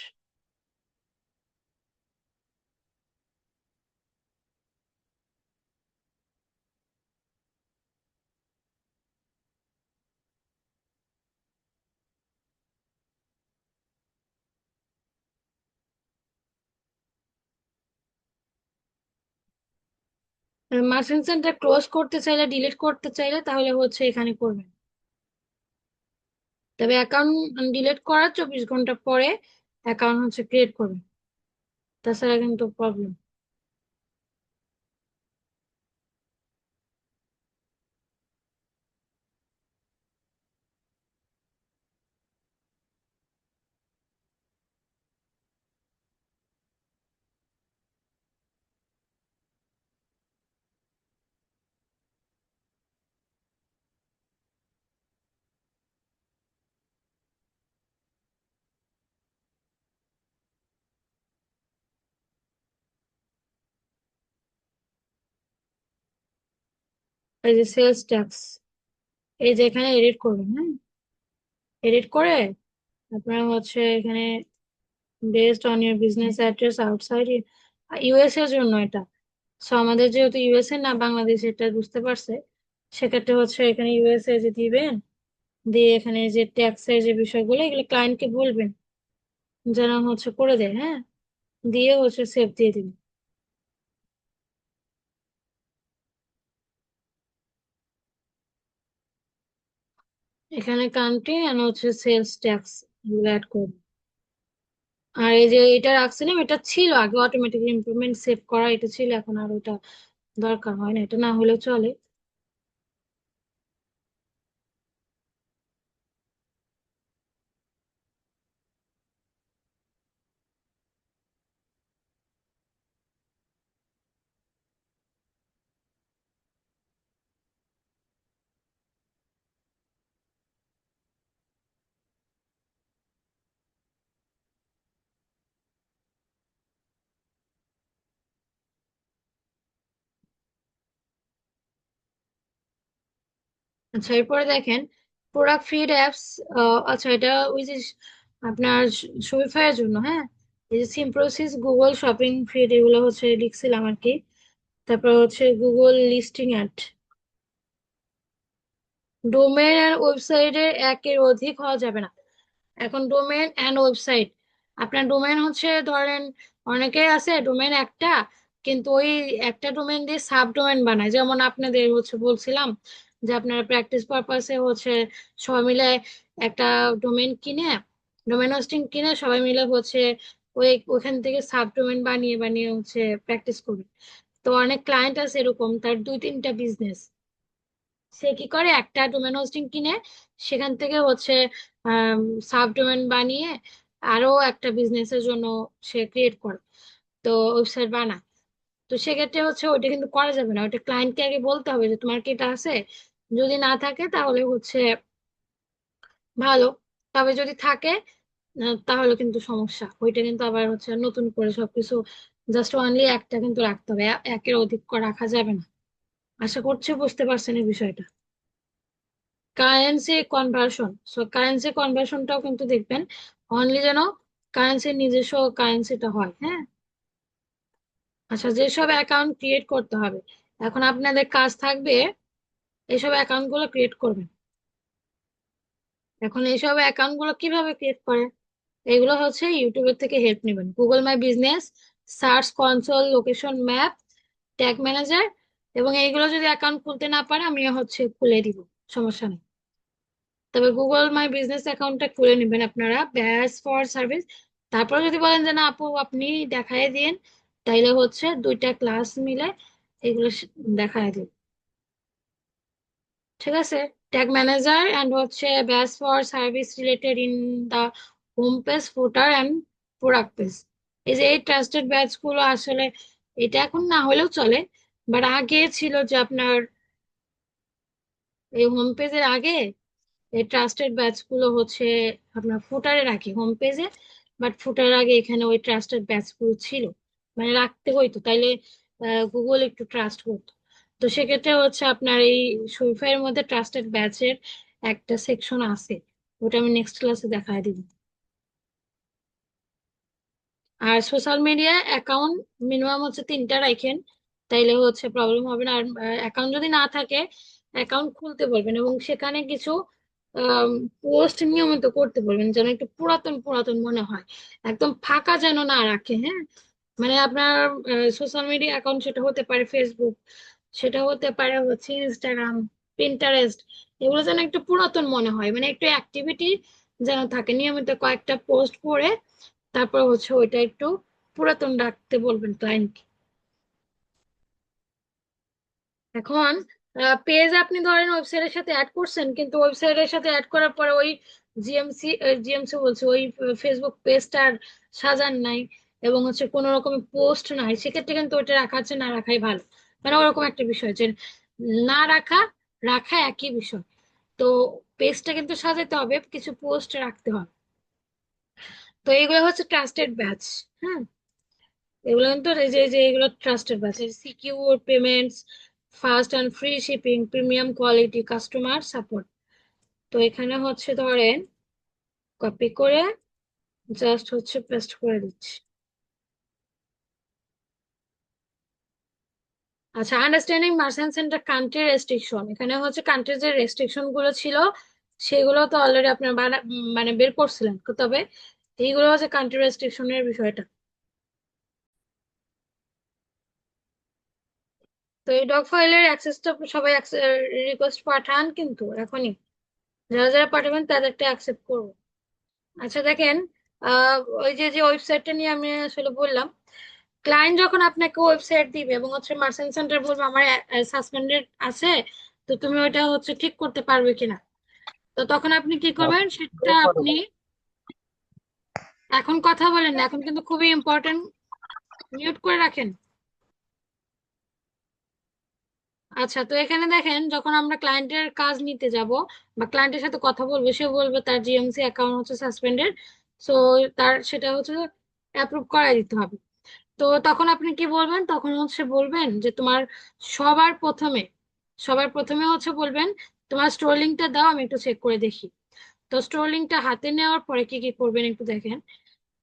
Merchant centre close করতে চাইলে, ডিলিট করতে চাইলে তাহলে হচ্ছে এখানে করবেন। তবে অ্যাকাউন্ট ডিলিট করার 24 ঘন্টা পরে অ্যাকাউন্ট হচ্ছে ক্রিয়েট করবেন, তাছাড়া কিন্তু প্রবলেম। এই যে সেলস ট্যাক্স, এই যে এখানে এডিট করবেন, হ্যাঁ। এডিট করে আপনারা হচ্ছে এখানে based on your business address outside US এর জন্য এটা। সো আমাদের যেহেতু ইউএসএ না বাংলাদেশ, এটা বুঝতে পারছে, সেক্ষেত্রে হচ্ছে এখানে ইউএসএ যে দিবেন, দিয়ে এখানে যে ট্যাক্সের যে বিষয়গুলো এগুলো ক্লায়েন্টকে বলবেন যেন হচ্ছে করে দেয়, হ্যাঁ। দিয়ে হচ্ছে সেভ দিয়ে দিন। এখানে কান্ট্রি এন্ড হচ্ছে সেলস ট্যাক্স এগুলো অ্যাড করবেন। আর এই যে এটা রাখছিলাম, এটা ছিল আগে অটোমেটিক ইমপ্রুভমেন্ট সেভ করা, এটা ছিল, এখন আর ওটা দরকার হয় না, এটা না হলে চলে। আচ্ছা, এরপরে দেখেন প্রোডাক্ট ফিড অ্যাপস। আচ্ছা, এটা ওই যে আপনার শপিফাই এর জন্য, হ্যাঁ। এই যে সিম্প্রসিস, গুগল শপিং ফিড, এগুলো হচ্ছে লিখছিলাম আর কি। তারপর হচ্ছে গুগল লিস্টিং অ্যাড। ডোমেইন আর ওয়েবসাইটে একের অধিক হওয়া যাবে না। এখন ডোমেন এন্ড ওয়েবসাইট, আপনার ডোমেন হচ্ছে ধরেন অনেকে আছে ডোমেন একটা, কিন্তু ওই একটা ডোমেন দিয়ে সাব ডোমেন বানায়, যেমন আপনাদের হচ্ছে বলছিলাম যে আপনারা প্র্যাকটিস পারপাসে হচ্ছে সবাই মিলে একটা ডোমেন কিনে, ডোমেন হোস্টিং কিনে সবাই মিলে হচ্ছে ওইখান থেকে সাব ডোমেন বানিয়ে বানিয়ে হচ্ছে প্র্যাকটিস করবে। তো অনেক ক্লায়েন্ট আছে এরকম, তার 2-3টা বিজনেস, সে কি করে একটা ডোমেন হোস্টিং কিনে সেখান থেকে হচ্ছে সাব ডোমেন বানিয়ে আরো একটা বিজনেসের জন্য সে ক্রিয়েট করে, তো ওয়েবসাইট বানায়। তো সেক্ষেত্রে হচ্ছে ওইটা কিন্তু করা যাবে না, ওইটা ক্লায়েন্টকে আগে বলতে হবে যে তোমার কি এটা আছে। যদি না থাকে তাহলে হচ্ছে ভালো, তবে যদি থাকে তাহলে কিন্তু সমস্যা, ওইটা কিন্তু আবার হচ্ছে নতুন করে সবকিছু, জাস্ট অনলি একটা কিন্তু রাখতে হবে, একের অধিক রাখা যাবে না। আশা করছি বুঝতে পারছেন এই বিষয়টা। কারেন্সি কনভার্সন, সো কারেন্সি কনভার্সনটাও কিন্তু দেখবেন অনলি যেন কারেন্সির নিজস্ব কারেন্সিটা হয়, হ্যাঁ। আচ্ছা, যেসব অ্যাকাউন্ট ক্রিয়েট করতে হবে, এখন আপনাদের কাজ থাকবে এইসব অ্যাকাউন্ট গুলো ক্রিয়েট করবেন। এখন এইসব অ্যাকাউন্ট গুলো কিভাবে ক্রিয়েট করে, এগুলো হচ্ছে ইউটিউবের থেকে হেল্প নেবেন, Google my business, search console, location map, tag manager. এবং এইগুলো যদি অ্যাকাউন্ট খুলতে না পারে আমি হচ্ছে খুলে দিব, সমস্যা নেই। তবে গুগল মাই বিজনেস অ্যাকাউন্টটা খুলে নেবেন আপনারা, ব্যাস ফর সার্ভিস। তারপর যদি বলেন যে না আপু আপনি দেখায় দিন, তাইলে হচ্ছে 2টা ক্লাস মিলে এগুলো দেখায় দিন, ঠিক আছে। ট্যাগ ম্যানেজার এন্ড হচ্ছে ব্যাস for service related in the home page footer and product page. এই যে এই ট্রাস্টেড ব্যাচ গুলো আসলে এটা এখন না হলেও চলে, বাট আগে ছিল যে আপনার এই হোম পেজের আগে এই ট্রাস্টেড ব্যাচ গুলো হচ্ছে আপনার ফুটারে রাখি হোম পেজে, বাট ফুটার আগে এখানে ওই ট্রাস্টেড ব্যাচ গুলো ছিল, মানে রাখতে হইতো, তাইলে গুগল একটু ট্রাস্ট করতো। তো সেক্ষেত্রে হচ্ছে আপনার এই শরীফাইয়ের মধ্যে ট্রাস্টেড ব্যাচের একটা সেকশন আছে, ওটা আমি নেক্সট ক্লাসে দেখায় দিব। আর সোশ্যাল মিডিয়া অ্যাকাউন্ট মিনিমাম হচ্ছে 3টা রাখেন, তাইলে হচ্ছে প্রবলেম হবে না। আর অ্যাকাউন্ট যদি না থাকে অ্যাকাউন্ট খুলতে বলবেন এবং সেখানে কিছু পোস্ট নিয়মিত করতে বলবেন, যেন একটু পুরাতন পুরাতন মনে হয়, একদম ফাঁকা যেন না রাখে। হ্যাঁ, মানে আপনার সোশ্যাল মিডিয়া অ্যাকাউন্ট সেটা হতে পারে ফেসবুক, সেটা হতে পারে হচ্ছে ইনস্টাগ্রাম, পিন্টারেস্ট, এগুলো যেন একটু পুরাতন মনে হয়, মানে একটু অ্যাক্টিভিটি যেন থাকে, নিয়মিত কয়েকটা পোস্ট করে তারপর হচ্ছে ওইটা একটু পুরাতন রাখতে বলবেন ক্লায়েন্টকে। এখন পেজ আপনি ধরেন ওয়েবসাইটের সাথে অ্যাড করছেন, কিন্তু ওয়েবসাইটের সাথে অ্যাড করার পরে ওই জিএমসি বলছে ওই ফেসবুক পেজটা সাজান নাই এবং হচ্ছে কোনো রকমের পোস্ট নাই, সেক্ষেত্রে কিন্তু ওইটা রাখা আছে না রাখাই ভালো। মানে ওরকম একটা বিষয় যে না রাখা রাখা একই বিষয়। তো পেজটা কিন্তু সাজাতে হবে, কিছু পোস্ট রাখতে হবে। তো এগুলো হচ্ছে ট্রাস্টেড ব্যাচ। হ্যাঁ, এগুলো কিন্তু এই যে যে এগুলো trusted bus, secure payments, fast and free shipping, premium quality, customer support. তো এখানে হচ্ছে ধরেন কপি করে জাস্ট হচ্ছে পেস্ট করে দিচ্ছি। আচ্ছা, understanding merchants and country restriction, এখানে হচ্ছে কান্ট্রির যে রেস্ট্রিকশন গুলো ছিল সেগুলো তো অলরেডি আপনার মানে বের করছিলেন, তবে এইগুলো হচ্ছে কান্ট্রি রেস্ট্রিকশনের বিষয়টা। তো এই ডগ ফাইলের অ্যাক্সেসটা সবাই রিকোয়েস্ট পাঠান কিন্তু এখনই, যারা যারা পাঠাবেন তাদেরটা অ্যাকসেপ্ট করবো। আচ্ছা দেখেন, ওই যে যে ওয়েবসাইটটা নিয়ে আমি আসলে বললাম, ক্লায়েন্ট যখন আপনাকে ওয়েবসাইট দিবে এবং হচ্ছে মার্চেন্ট সেন্টার বলবে আমার সাসপেন্ডেড আছে, তো তুমি ওইটা হচ্ছে ঠিক করতে পারবে কিনা, তো তখন আপনি কি করবেন সেটা আপনি এখন কথা বলেন না, এখন কিন্তু খুবই ইম্পর্টেন্ট, মিউট করে রাখেন। আচ্ছা, তো এখানে দেখেন যখন আমরা ক্লায়েন্টের কাজ নিতে যাব বা ক্লায়েন্টের সাথে কথা বলবো, সে বলবে তার জিএমসি অ্যাকাউন্ট হচ্ছে সাসপেন্ডেড, সো তার সেটা হচ্ছে অ্যাপ্রুভ করাই দিতে হবে। তো তখন আপনি কি বলবেন, তখন হচ্ছে বলবেন যে তোমার সবার প্রথমে সবার প্রথমে হচ্ছে বলবেন তোমার স্টোর লিংকটা দাও, আমি একটু চেক করে দেখি। তো স্টোর লিংকটা হাতে নেওয়ার পরে কি কি করবেন একটু দেখেন।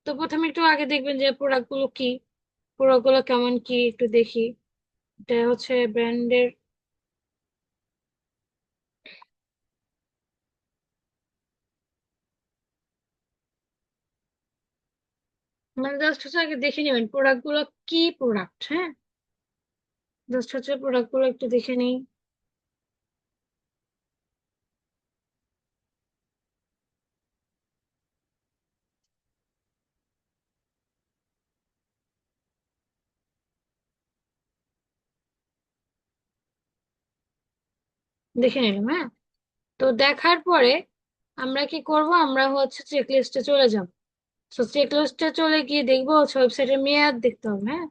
তো প্রথমে একটু আগে দেখবেন যে প্রোডাক্ট গুলো কি, প্রোডাক্ট গুলো কেমন কি একটু দেখি। এটা হচ্ছে ব্র্যান্ডের, মানে জাস্ট হচ্ছে আগে দেখে নেবেন প্রোডাক্ট গুলো কি প্রোডাক্ট। হ্যাঁ, জাস্ট হচ্ছে প্রোডাক্ট গুলো একটু দেখে নিই। দেখে নিলাম। হ্যাঁ, তো দেখার পরে আমরা কি করব, আমরা হচ্ছে চেক লিস্টে চলে যাব। তো চেক লিস্টে চলে গিয়ে দেখবো হচ্ছে ওয়েবসাইটের মেয়াদ দেখতে হবে। হ্যাঁ,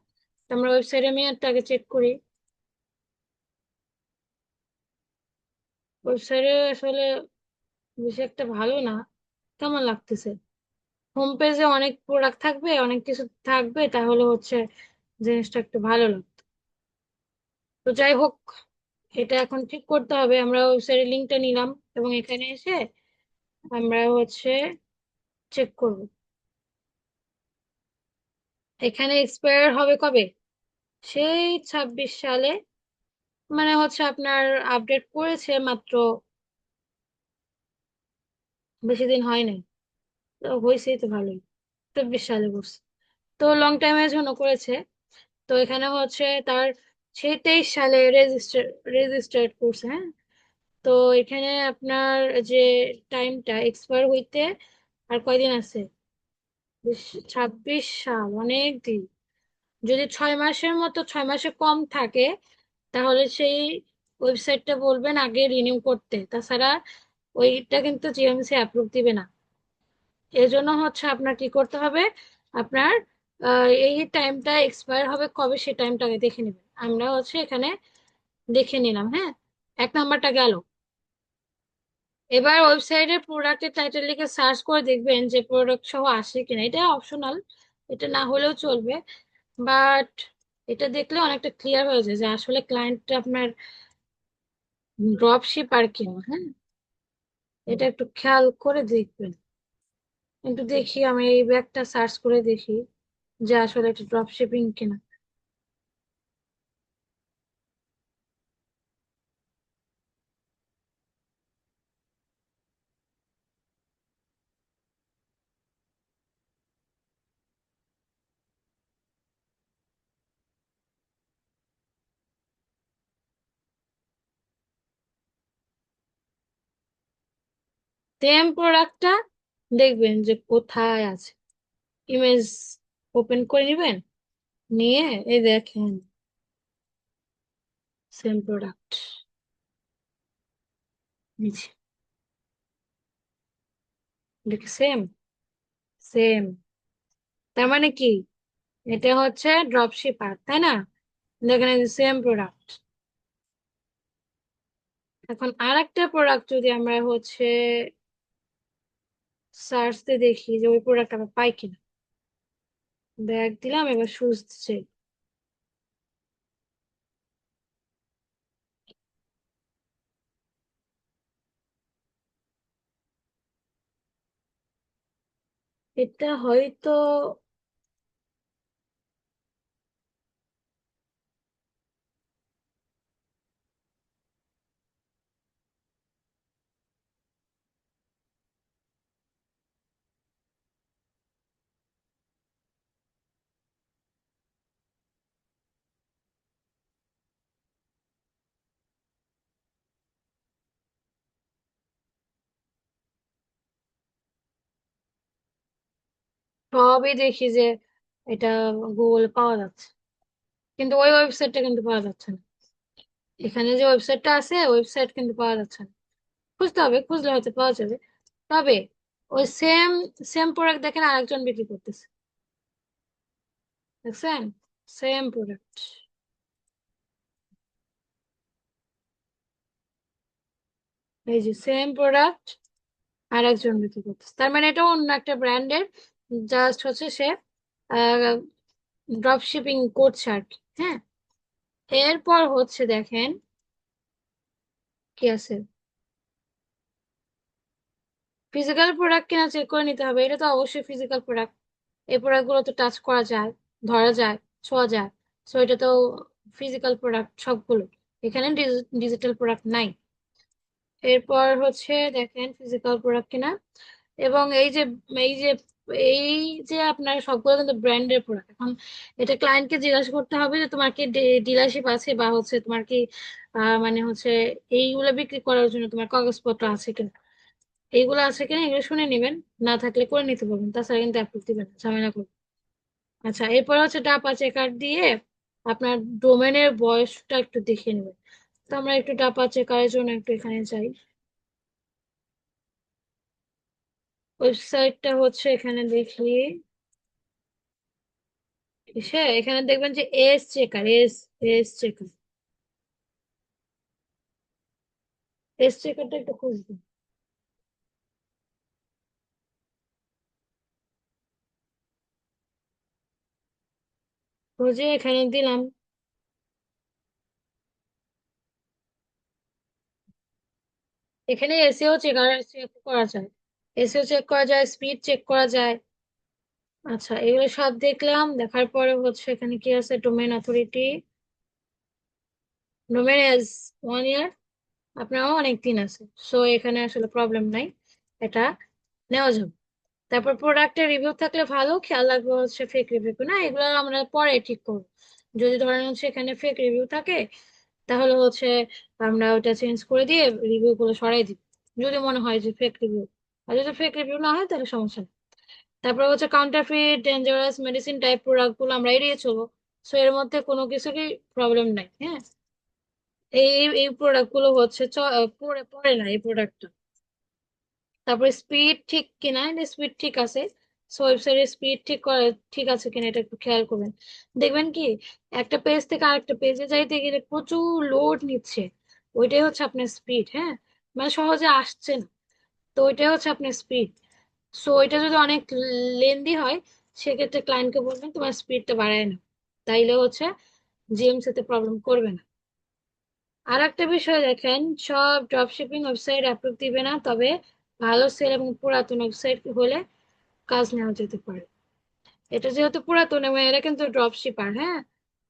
তো আমরা ওয়েবসাইটের মেয়াদটা আগে চেক করি। ওয়েবসাইটে আসলে বেশি একটা ভালো না, কেমন লাগতেছে। হোম পেজে অনেক প্রোডাক্ট থাকবে, অনেক কিছু থাকবে, তাহলে হচ্ছে জিনিসটা একটু ভালো লাগতো। তো যাই হোক, এটা এখন ঠিক করতে হবে। আমরা ওয়েবসাইটের লিঙ্কটা নিলাম এবং এখানে এসে আমরা হচ্ছে চেক করব। এখানে এক্সপায়ার হবে কবে, সেই 26 সালে, মানে হচ্ছে আপনার আপডেট করেছে মাত্র, বেশি দিন হয় নাই, তো হয়েছেই তো ভালোই, 24 সালে করছে, তো লং টাইমের জন্য করেছে। তো এখানে হচ্ছে তার সে 23 সালে রেজিস্টার্ড করছে। হ্যাঁ, তো এখানে আপনার যে টাইমটা এক্সপায়ার হইতে আর কয়দিন আছে, 26 সাল, অনেক দিন। যদি 6 মাসের মতো, 6 মাসে কম থাকে, তাহলে সেই ওয়েবসাইটটা বলবেন আগে রিনিউ করতে, তাছাড়া ওইটা কিন্তু জিএমসি অ্যাপ্রুভ দিবে না। এজন্য হচ্ছে আপনার কি করতে হবে, আপনার এই টাইমটা এক্সপায়ার হবে কবে সে টাইমটাকে দেখে নেবেন। আমরা হচ্ছে এখানে দেখে নিলাম, হ্যাঁ। এক নাম্বারটা গেল। এবার ওয়েবসাইটে প্রোডাক্টের টাইটেল লিখে সার্চ করে দেখবেন যে প্রোডাক্ট সহ আসে কিনা। এটা অপশনাল, এটা না হলেও চলবে, বাট এটা দেখলে অনেকটা ক্লিয়ার হয়ে যায় যে আসলে ক্লায়েন্টটা আপনার ড্রপ শিপার কিনা, হ্যাঁ। এটা একটু খেয়াল করে দেখবেন। কিন্তু দেখি আমি এই ব্যাগটা সার্চ করে দেখি যে আসলে এটা ড্রপ শিপিং কিনা। সেম প্রোডাক্টটা দেখবেন যে কোথায় আছে। ইমেজ ওপেন করে নেবেন, নিয়ে এই দেখেন সেম প্রোডাক্ট নিচে, দেখি সেম সেম। তার মানে কি, এটা হচ্ছে ড্রপ শিপার, তাই না? দেখেন সেম প্রোডাক্ট। এখন আর একটা প্রোডাক্ট যদি আমরা হচ্ছে সার্চ দিয়ে দেখি যে ওই প্রোডাক্ট আমরা পাই কিনা। ব্যাগ দিলাম, এবার শুজ চাই। এটা হয়তো সবই দেখি যে এটা গুগল পাওয়া যাচ্ছে, কিন্তু ওই ওয়েবসাইটটা কিন্তু পাওয়া যাচ্ছে না। এখানে যে ওয়েবসাইটটা আছে ওয়েবসাইট কিন্তু পাওয়া যাচ্ছে না। খুঁজতে হবে, খুঁজলে হয়তো পাওয়া যাবে। তবে ওই সেম সেম প্রোডাক্ট দেখেন আরেকজন বিক্রি করতেছে, দেখছেন? সেম প্রোডাক্ট, এই যে সেম প্রোডাক্ট আরেকজন বিক্রি করতেছে। তার মানে এটা অন্য একটা ব্র্যান্ডের, জাস্ট হচ্ছে সে ড্রপ শিপিং করছে আর কি, হ্যাঁ। এরপর হচ্ছে দেখেন কি আছে, ফিজিক্যাল প্রোডাক্ট কিনা চেক করে নিতে হবে। এটা তো অবশ্যই ফিজিক্যাল প্রোডাক্ট। এই প্রোডাক্ট গুলো তো টাচ করা যায়, ধরা যায়, ছোঁয়া যায়। সো এটা তো ফিজিক্যাল প্রোডাক্ট সবগুলো। এখানে ডিজিটাল প্রোডাক্ট নাই। এরপর হচ্ছে দেখেন ফিজিক্যাল প্রোডাক্ট কিনা। এবং এই যে এই যে আপনার সবগুলো কিন্তু ব্র্যান্ডের প্রোডাক্ট। এখন এটা ক্লায়েন্টকে জিজ্ঞাসা করতে হবে যে তোমার কি ডিলারশিপ আছে, বা হচ্ছে তোমার কি মানে হচ্ছে এইগুলো বিক্রি করার জন্য তোমার কাগজপত্র আছে কিনা। এইগুলো আছে কিনা এগুলো শুনে নেবেন, না থাকলে করে নিতে পারবেন, তাছাড়া কিন্তু অ্যাপ্রুভ দিবেন না, ঝামেলা করবেন। আচ্ছা, এরপর হচ্ছে ডাটা চেকার দিয়ে আপনার ডোমেনের বয়সটা একটু দেখে নেবেন। তো আমরা একটু ডাটা চেকারের জন্য একটু এখানে যাই। ওয়েবসাইটটা হচ্ছে এখানে দেখি, এখানে দেখবেন যে S checker, S checker, S চেকারটা একটু খুঁজবেন। খুঁজে এখানে দিলাম। এখানে এসিও চেক করা যায়, এসিও চেক করা যায়, স্পিড চেক করা যায়। আচ্ছা, এগুলো সব দেখলাম, দেখার পরে হচ্ছে এখানে কি আছে, ডোমেন অথরিটি, ডোমেন এজ 1 ইয়ার, আপনারও অনেক দিন আছে। সো এখানে আসলে প্রবলেম নাই, এটা নেওয়া যাবে। তারপর প্রোডাক্টের রিভিউ থাকলে ভালো, খেয়াল রাখবো হচ্ছে ফেক রিভিউ না, এগুলো আমরা পরে ঠিক করবো। যদি ধরেন হচ্ছে এখানে ফেক রিভিউ থাকে, তাহলে হচ্ছে আমরা ওটা চেঞ্জ করে দিয়ে রিভিউ গুলো সরাই দিব, যদি মনে হয় যে ফেক রিভিউ। আর যদি ফেক রিভিউ না হয় তাহলে সমস্যা নেই। তারপর হচ্ছে counterfeit, dangerous medicine type product গুলো আমরা এড়িয়ে চলবো। সো এর মধ্যে কোনো কিছুরই প্রবলেম নাই, হ্যাঁ। এই এই প্রোডাক্ট গুলো হচ্ছে পড়ে পড়ে না এই প্রোডাক্টটা। তারপর স্পিড ঠিক কিনা, স্পিড ঠিক আছে। সো ওয়েবসাইটের স্পিড ঠিক আছে কিনা এটা একটু খেয়াল করবেন। দেখবেন কি একটা পেজ থেকে আরেকটা পেজে যাইতে গেলে প্রচুর লোড নিচ্ছে, ওইটাই হচ্ছে আপনার স্পিড। হ্যাঁ, মানে সহজে আসছে না, তো ওইটাই হচ্ছে আপনার স্পিড। সো এটা যদি অনেক লেন্দি হয়, সেক্ষেত্রে ক্লায়েন্টকে বলবেন তোমার স্পিডটা বাড়ায় না, তাইলে হচ্ছে জিএমসি তে প্রবলেম করবে না। আর একটা বিষয় দেখেন, সব ড্রপশিপিং ওয়েবসাইট অ্যাপ্রুভ দিবে না, তবে ভালো সেল এবং পুরাতন ওয়েবসাইট হলে কাজ নেওয়া যেতে পারে। এটা যেহেতু পুরাতন এবং এরা কিন্তু ড্রপ শিপার, হ্যাঁ,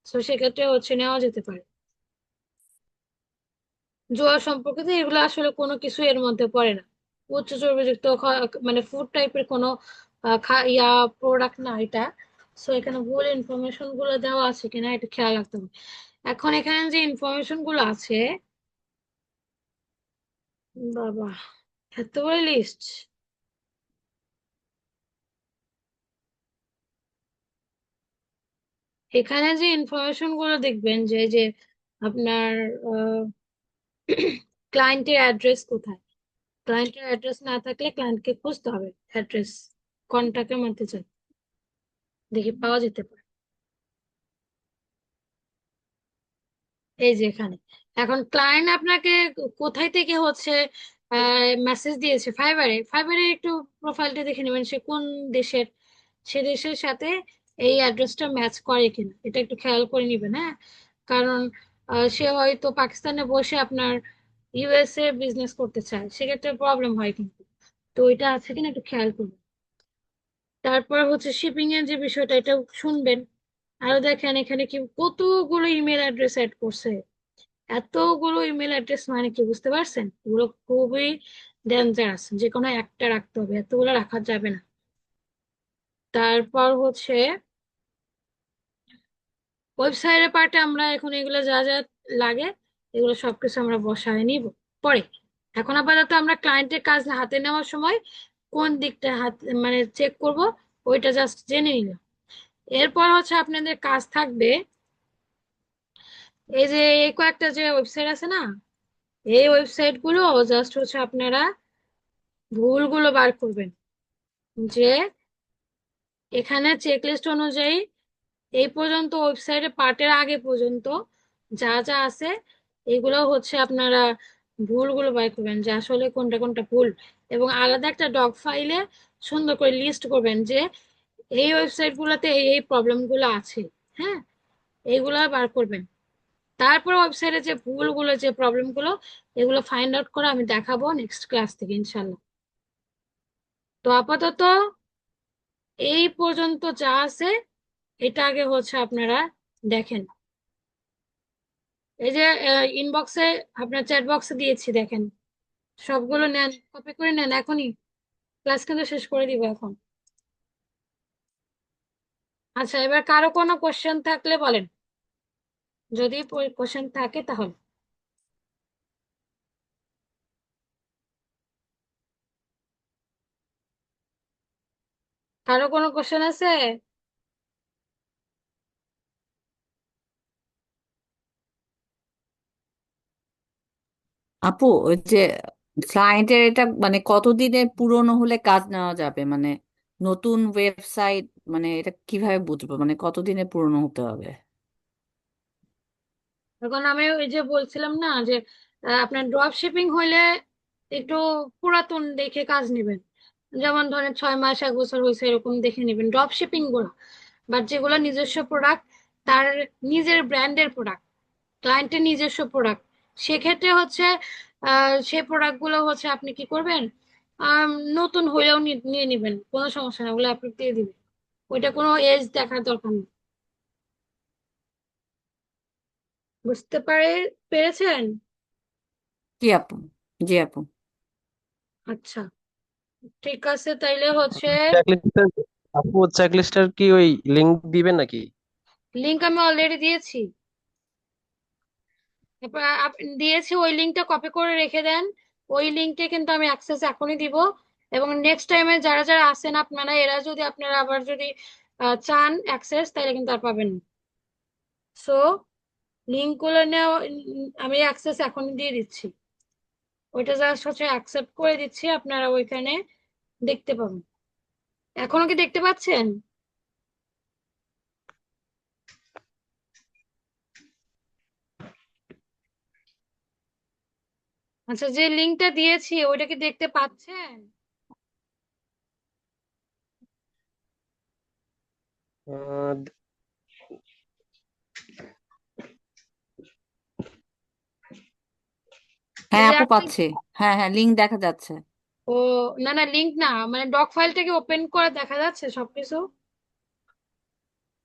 তো সেক্ষেত্রে হচ্ছে নেওয়া যেতে পারে। জোয়ার সম্পর্কিত এগুলো আসলে কোনো কিছু এর মধ্যে পড়ে না। উচ্চ চর্বিযুক্ত মানে ফুড টাইপের কোনো প্রোডাক্ট না এটা। সো এখানে ভুল ইনফরমেশন গুলো দেওয়া আছে কিনা এটা খেয়াল রাখতে হবে। এখন এখানে যে ইনফরমেশন গুলো আছে, বাবা এত বড় লিস্ট! এখানে যে ইনফরমেশন গুলো দেখবেন যে আপনার ক্লায়েন্টের অ্যাড্রেস কোথায়, ক্লায়েন্টের অ্যাড্রেস না থাকলে ক্লায়েন্টকে খুঁজতে হবে অ্যাড্রেস, কন্টাক্টের মধ্যে চাই, দেখি পাওয়া যেতে পারে। এই যে এখানে এখন ক্লায়েন্ট আপনাকে কোথায় থেকে হচ্ছে মেসেজ দিয়েছে, ফাইবারে। ফাইবারে একটু প্রোফাইলটা দেখে নেবেন, সে কোন দেশের, সে দেশের সাথে এই অ্যাড্রেসটা ম্যাচ করে কিনা এটা একটু খেয়াল করে নিবেন। হ্যাঁ, কারণ সে হয়তো পাকিস্তানে বসে আপনার ইউএসএ বিজনেস করতে চায়, সেক্ষেত্রে প্রবলেম হয় কিন্তু। তো এটা আছে কিনা একটু খেয়াল করবেন। তারপর হচ্ছে শিপিং এর যে বিষয়টা, এটা শুনবেন। আরো দেখেন এখানে কি কতগুলো ইমেল অ্যাড্রেস অ্যাড করছে, এতগুলো ইমেল অ্যাড্রেস মানে কি বুঝতে পারছেন? এগুলো খুবই ডেঞ্জারাস, যে কোনো একটা রাখতে হবে, এতগুলো রাখা যাবে না। তারপর হচ্ছে ওয়েবসাইটের পার্টে আমরা এখন এগুলো যা যা লাগে এগুলো সবকিছু আমরা বসায় নিব পরে। এখন আপাতত আমরা ক্লায়েন্টের কাজ হাতে নেওয়ার সময় কোন দিকটা হাত মানে চেক করব, ওইটা জাস্ট জেনে নিলাম। এরপর হচ্ছে আপনাদের কাজ থাকবে এই যে এই কয়েকটা যে ওয়েবসাইট আছে না, এই ওয়েবসাইট গুলো জাস্ট হচ্ছে আপনারা ভুলগুলো বার করবেন, যে এখানে চেকলিস্ট অনুযায়ী এই পর্যন্ত ওয়েবসাইটে পার্টের আগে পর্যন্ত যা যা আছে এগুলো হচ্ছে আপনারা ভুলগুলো বার করবেন, যে আসলে কোনটা কোনটা ভুল, এবং আলাদা একটা ডগ ফাইলে সুন্দর করে লিস্ট করবেন যে এই ওয়েবসাইট গুলোতে এই এই প্রবলেম গুলো আছে। হ্যাঁ, এইগুলো বার করবেন। তারপর ওয়েবসাইটে যে ভুলগুলো যে প্রবলেম গুলো এগুলো ফাইন্ড আউট করে আমি দেখাবো নেক্সট ক্লাস থেকে ইনশাল্লাহ। তো আপাতত এই পর্যন্ত যা আছে এটা আগে হচ্ছে আপনারা দেখেন। এই যে ইনবক্সে আপনার চ্যাট বক্সে দিয়েছি, দেখেন সবগুলো নেন, কপি করে নেন এখনই, ক্লাস কিন্তু শেষ করে দিব এখন। আচ্ছা, এবার কারো কোনো কোশ্চেন থাকলে বলেন, যদি কোশ্চেন থাকে তাহলে। কারো কোনো কোশ্চেন আছে? আপু, ওই যে ক্লায়েন্টের এটা মানে কতদিনের পুরনো হলে কাজ নেওয়া যাবে, মানে নতুন ওয়েবসাইট, মানে এটা কিভাবে বুঝবো, মানে কতদিনের পুরনো হতে হবে? এখন আমি ওই যে বলছিলাম না যে আপনার ড্রপ শিপিং হইলে একটু পুরাতন দেখে কাজ নেবেন, যেমন ধরেন 6 মাস 1 বছর হয়েছে এরকম দেখে নেবেন ড্রপ শিপিং গুলো। বাট যেগুলো নিজস্ব প্রোডাক্ট, তার নিজের ব্র্যান্ডের প্রোডাক্ট, ক্লায়েন্টের নিজস্ব প্রোডাক্ট, সেক্ষেত্রে হচ্ছে সেই প্রোডাক্ট গুলো হচ্ছে আপনি কি করবেন, নতুন হলেও নিয়ে নিবেন, কোনো সমস্যা না, ওগুলো আপনি দিয়ে দিবেন, ওইটা কোনো এজ দেখার দরকার নেই। বুঝতে পেরেছেন? জি আপু। জি আপু। আচ্ছা, ঠিক আছে তাইলে হচ্ছে চেকলিস্টের আপু, চেকলিস্টের কি ওই লিংক দিবেন নাকি? লিংক আমি অলরেডি দিয়েছি। এরপর দিয়েছি, ওই লিংকটা কপি করে রেখে দেন। ওই লিংকে কিন্তু আমি অ্যাক্সেস এখনই দিব, এবং নেক্সট টাইমে যারা যারা আসেন আপনারা, এরা যদি আপনারা আবার যদি চান অ্যাক্সেস, তাহলে কিন্তু আর পাবেন না। সো লিংক গুলো নেওয়া, আমি অ্যাক্সেস এখনই দিয়ে দিচ্ছি, ওইটা জাস্ট হচ্ছে অ্যাকসেপ্ট করে দিচ্ছি, আপনারা ওইখানে দেখতে পাবেন। এখনো কি দেখতে পাচ্ছেন? আচ্ছা, যে লিঙ্কটা দিয়েছি ওইটা কি দেখতে পাচ্ছেন? আহ, হ্যাঁ এই যে আপু আপনি, পাচ্ছি। হ্যাঁ হ্যাঁ, লিংক দেখা যাচ্ছে। ও না না, লিঙ্ক না, মানে ডক ফাইলটাকে ওপেন করে দেখা যাচ্ছে সবকিছু?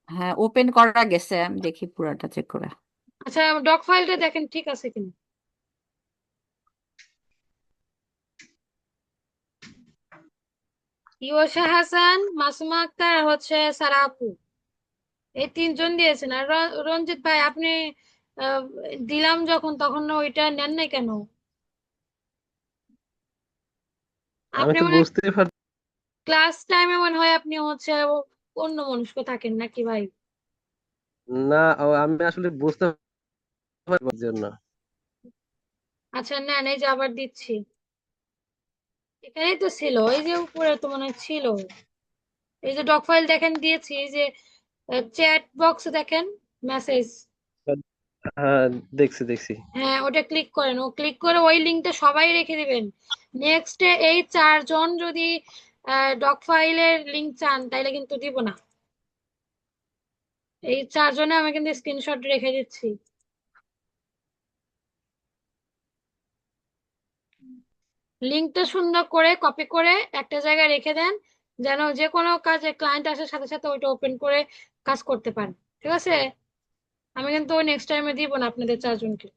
হ্যাঁ ওপেন করা গেছে, আমি দেখি পুরাটা চেক করে। আচ্ছা, ডক ফাইলটা দেখেন ঠিক আছে কিনা। ইয়সা হাসান, মাসুমা আক্তার আর হচ্ছে সারা আপু, এই তিনজন দিয়েছেন। আর রঞ্জিত ভাই আপনি আহ, দিলাম যখন তখন ওইটা নেন নাই কেন? আমি আপনি তো মানে বুঝতেই পার ক্লাস টাইমে মনে হয় আপনি হচ্ছে অন্য মনস্ক থাকেন নাকি ভাই? না, আমি আসলে বুঝতে পারবার জন্য। আচ্ছা নেন, এই যে আবার দিচ্ছি, এখানেই তো ছিল, এই যে উপরে তো মনে হয় ছিল। এই যে ডক ফাইল দেখেন দিয়েছি, এই যে চ্যাট বক্স দেখেন, মেসেজ। হ্যাঁ, দেখছি দেখছি। হ্যাঁ ওটা ক্লিক করেন, ও ক্লিক করে ওই লিঙ্কটা সবাই রেখে দিবেন। নেক্সট এই চারজন যদি ডক ফাইলের লিঙ্ক চান তাইলে কিন্তু দিব না। এই চারজনে আমি কিন্তু স্ক্রিনশট রেখে দিচ্ছি। লিঙ্কটা সুন্দর করে কপি করে একটা জায়গায় রেখে দেন, যেন যে কোনো কাজে ক্লায়েন্ট আসার সাথে সাথে ওইটা ওপেন করে কাজ করতে পারেন। ঠিক আছে? আমি কিন্তু ওই নেক্সট টাইমে দিব না আপনাদের চারজনকে।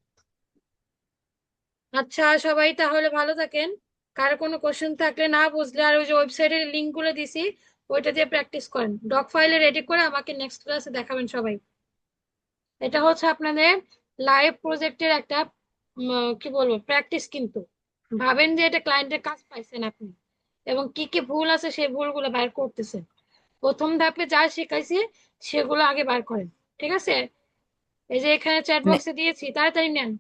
আচ্ছা সবাই তাহলে ভালো থাকেন। কারো কোনো কোশ্চেন থাকলে, না বুঝলে, আর ওই যে ওয়েবসাইটের লিঙ্ক গুলো দিছি ওইটা দিয়ে প্র্যাকটিস করেন, ডক ফাইলে রেডি করে আমাকে নেক্সট ক্লাসে দেখাবেন সবাই। এটা হচ্ছে আপনাদের লাইভ প্রজেক্টের একটা কি বলবো প্র্যাকটিস কিন্তু। ভাবেন যে এটা ক্লায়েন্টের কাজ পাইছেন আপনি, এবং কি কি ভুল আছে সেই ভুলগুলো বের করতেছেন। প্রথম ধাপে যা শিখাইছি সেগুলো আগে বার করেন। ঠিক আছে? এই যে এখানে চ্যাট মানে বক্সে দিয়েছি, তাড়াতাড়ি নেন।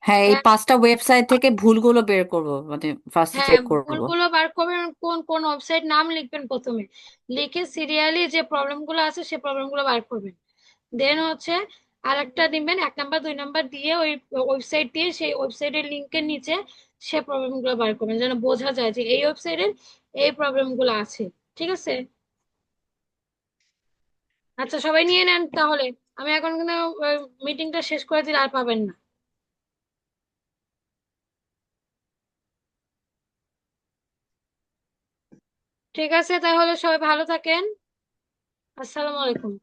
হ্যাঁ, এই 5টা ওয়েবসাইট থেকে ভুলগুলো বের করব, মানে ফার্স্টে হ্যাঁ চেক করব। ভুলগুলো বার করবেন, কোন কোন ওয়েবসাইট নাম লিখবেন প্রথমে, লিখে সিরিয়ালি যে প্রবলেম গুলো আছে সেই প্রবলেম গুলো বার করবেন। দেন হচ্ছে আর একটা দিবেন, 1 নাম্বার 2 নাম্বার দিয়ে ওই ওয়েবসাইট দিয়ে সেই ওয়েবসাইটের লিঙ্কের নিচে সে প্রবলেম গুলো বার করবেন, যেন বোঝা যায় যে এই ওয়েবসাইটের এই প্রবলেম গুলো আছে। ঠিক আছে? আচ্ছা সবাই নিয়ে নেন তাহলে, আমি এখন কিন্তু মিটিংটা শেষ করে দিলে আর পাবেন না। ঠিক আছে তাহলে সবাই ভালো থাকেন। আসসালামু আলাইকুম।